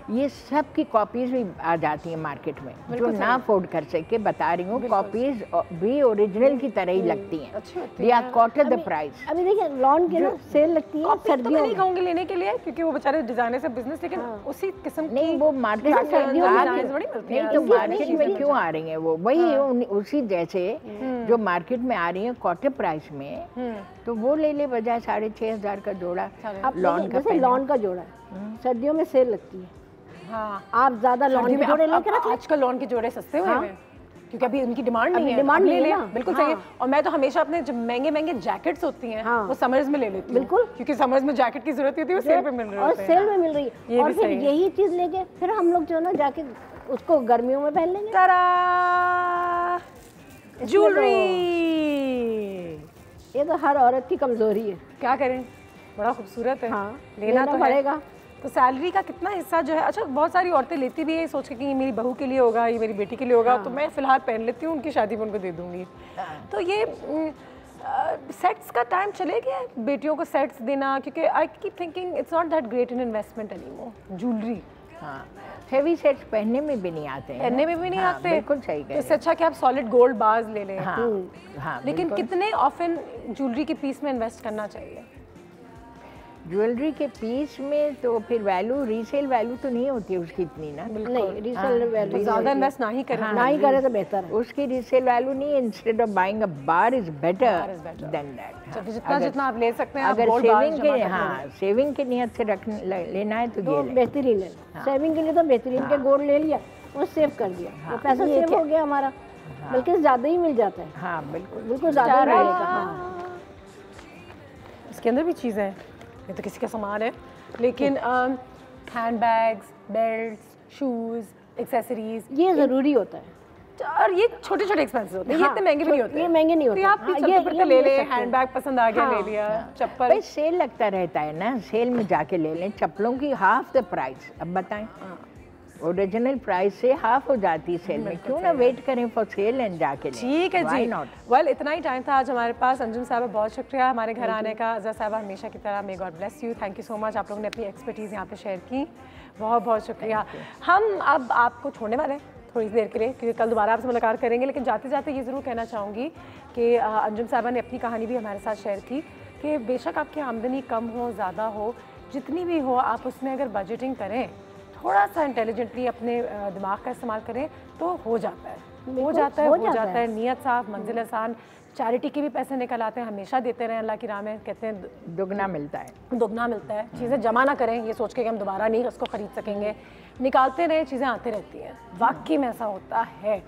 G: ये सब की कॉपीज भी आ जाती हैं मार्केट में, जो ना अफोर्ड कर सके, बता रही हूँ, कॉपीज भी ओरिजिनल की तरह ही लगती हैं, they are quarter the price.
F: अभी देखिए लॉन की ना सेल लगती है
D: सर्दियों में, नहीं कहूँगी लेने के लिए क्योंकि वो बेचारे डिजाइनर से बिजनेस, लेकिन उसी किस्म की
G: नहीं, वो मार्केट में सर्दियों नहीं, तो मार्केट में क्यों आ रही हैं वो, वही उसी जैसे जो मार्केट में आ रही है क्वार्टर प्राइस में, तो वो ले ले बजाय 6,500 का जोड़ा लॉन का।
F: जैसे लॉन का जोड़ा सर्दियों में सेल लगती है, आप ज्यादा लॉन के जोड़े लेकर रखें।
D: आजकल लॉन के जोड़े सस्ते हुए हैं क्योंकि अभी उनकी डिमांड नहीं है, डिमांड ले ले। बिल्कुल सही है। और मैं तो हमेशा अपने जो महंगे जैकेट्स होती हैं वो समर्स में ले लेती हूँ, बिल्कुल, क्योंकि समर्स में जैकेट की जरूरत होती है, वो सेल पे मिल रही है,
F: और सेल में मिल रही है, और फिर यही चीज लेके फिर हम लोग जो ना जाके उसको गर्मियों में पहन लेंगे।
D: ज्वेलरी,
F: ये तो हर औरत की कमजोरी है,
D: क्या करें, बड़ा खूबसूरत है, लेना तो पड़ेगा। तो सैलरी का कितना हिस्सा जो है, अच्छा बहुत सारी औरतें लेती भी है सोच के कि ये मेरी बहू के लिए होगा, ये मेरी बेटी के लिए होगा, तो मैं फिलहाल पहन लेती हूँ, उनकी शादी में उनको दे दूंगी। तो ये सेट्स का टाइम चले गया है, बेटियों को सेट्स देना, क्योंकि I keep thinking it's not that great in investment anymore. Jewellery,
G: heavy sets पहनने में भी नहीं आते हैं,
D: पहनने में भी नहीं आते,
G: बिल्कुल सही है।
D: इससे अच्छा कि आप सॉलिड गोल्ड बार्स ले लें।
G: हाँ,
D: लेकिन कितने ऑफन ज्वेलरी के पीस में इन्वेस्ट करना चाहिए?
G: ज्वेलरी के पीस में तो फिर वैल्यू, रीसेल वैल्यू तो नहीं होती उसकी इतनी ना।
F: नहीं, रीसेल वैल्यू
D: ज़्यादा इन्वेस्ट ना ही करें,
F: ना ही करें तो बेहतर है।
G: उसकी रीसेल वैल्यू नहीं, instead of buying a bar is better than that.
D: जितना आप ले सकते हैं,
G: अगर सेविंग के, हाँ सेविंग की नियत से रख लेना है तो ये
F: बेहतरीन है। सेविंग के लिए तो बेहतरीन के गोल्ड ले लिया और सेव कर दिया, वो पैसा सेव हो गया हमारा, बल्कि ज़्यादा ही मिल जाता है।
G: हाँ बिल्कुल
F: बिल्कुल ज़्यादा मिलेगा। हाँ,
D: इसके अंदर भी चीज़ें हैं, ये तो किसी का सामान है, लेकिन hand bags, belts, shoes, accessories ये
F: ज़रूरी होता है।
D: और ये छोटे छोटे एक्सपेंसिव होते हैं, ये इतने महंगे भी नहीं होते,
F: ये महंगे नहीं होते।
D: तो आप ये ले लें, हैंड बैग पसंद आ गया ले लिया, चप्पल।
G: भाई सेल लगता रहता है ना, सेल में जाके ले लें चप्पलों की हाफ द प्राइस। अब बताएं, ओरिजिनल प्राइस से हाफ हो जाती है सेल में, क्यों ना वेट करें फॉर सेल एंड जाके लें।
D: ठीक है जी, वेल इतना ही टाइम था आज हमारे पास। अंजुम साहब बहुत शुक्रिया हमारे घर आने का। अज़र साहब हमेशा की तरह may God bless you, thank you so much, आप लोगों ने अपनी एक्सपर्टीज़ यहाँ पे शेयर की, बहुत बहुत शुक्रिया। हम अब आपको छोड़ने वाले हैं थोड़ी देर के लिए, क्योंकि कल दोबारा आपसे मुलाकात करेंगे, लेकिन जाते जाते ये ज़रूर कहना चाहूँगी कि अंजुम साहबा ने अपनी कहानी भी हमारे साथ शेयर की कि बेशक आपकी आमदनी कम हो ज़्यादा हो, जितनी भी हो, आप उसमें अगर बजटिंग करें, थोड़ा सा इंटेलिजेंटली अपने दिमाग का इस्तेमाल करें तो हो जाता है, हो जाता है। नीयत साफ, मंजिल आसान। चैरिटी के भी पैसे निकल आते हैं, हमेशा देते रहें अल्लाह की राह में, कहते हैं
G: दुगना मिलता है।
D: चीज़ें जमा ना करें ये सोच के कि हम दोबारा नहीं उसको ख़रीद सकेंगे, निकालते रहें, चीज़ें आती रहती हैं, वाकई में ऐसा होता है।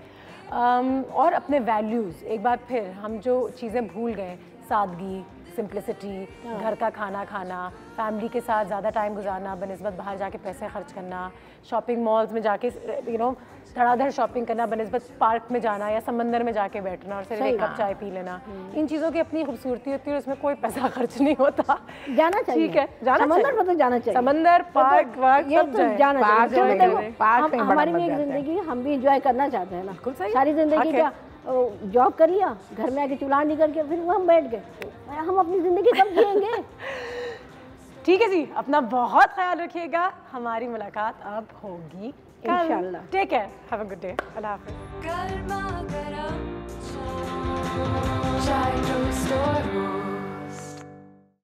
D: और अपने वैल्यूज़ एक बार फिर हम जो चीज़ें भूल गए, सादगी, सिंप्लिसिटी, घर का खाना खाना, फैमिली के साथ ज़्यादा टाइम गुजारना बनिस्बत बाहर जाके पैसे खर्च करना, शॉपिंग मॉल्स में जाके धड़ाधड़ शॉपिंग करना बनिस्बत पार्क में जाना या समंदर में जाके बैठना और सिर्फ एक कप चाय पी लेना, इन चीज़ों की अपनी खूबसूरती होती है, उसमें कोई पैसा खर्च नहीं होता।
F: जाना चाहिए,
D: ठीक है,
F: समंदर पर तो जाना चाहिए,
D: समंदर, पार्क,
F: जाना चाहिए। हमारी भी एक जिंदगी, हम भी इंजॉय करना चाहते हैं ना, सारी जिंदगी क्या जॉब कर लिया, घर में आके चूल्हा नहीं करके फिर वो हम बैठ गए, हम अपनी ज़िंदगी कब जिएंगे।
D: ठीक है जी, अपना बहुत ख्याल रखिएगा, हमारी मुलाकात अब होगी इंशाल्लाह। Take care, have a good day, अल्लाह हाफ़िज़।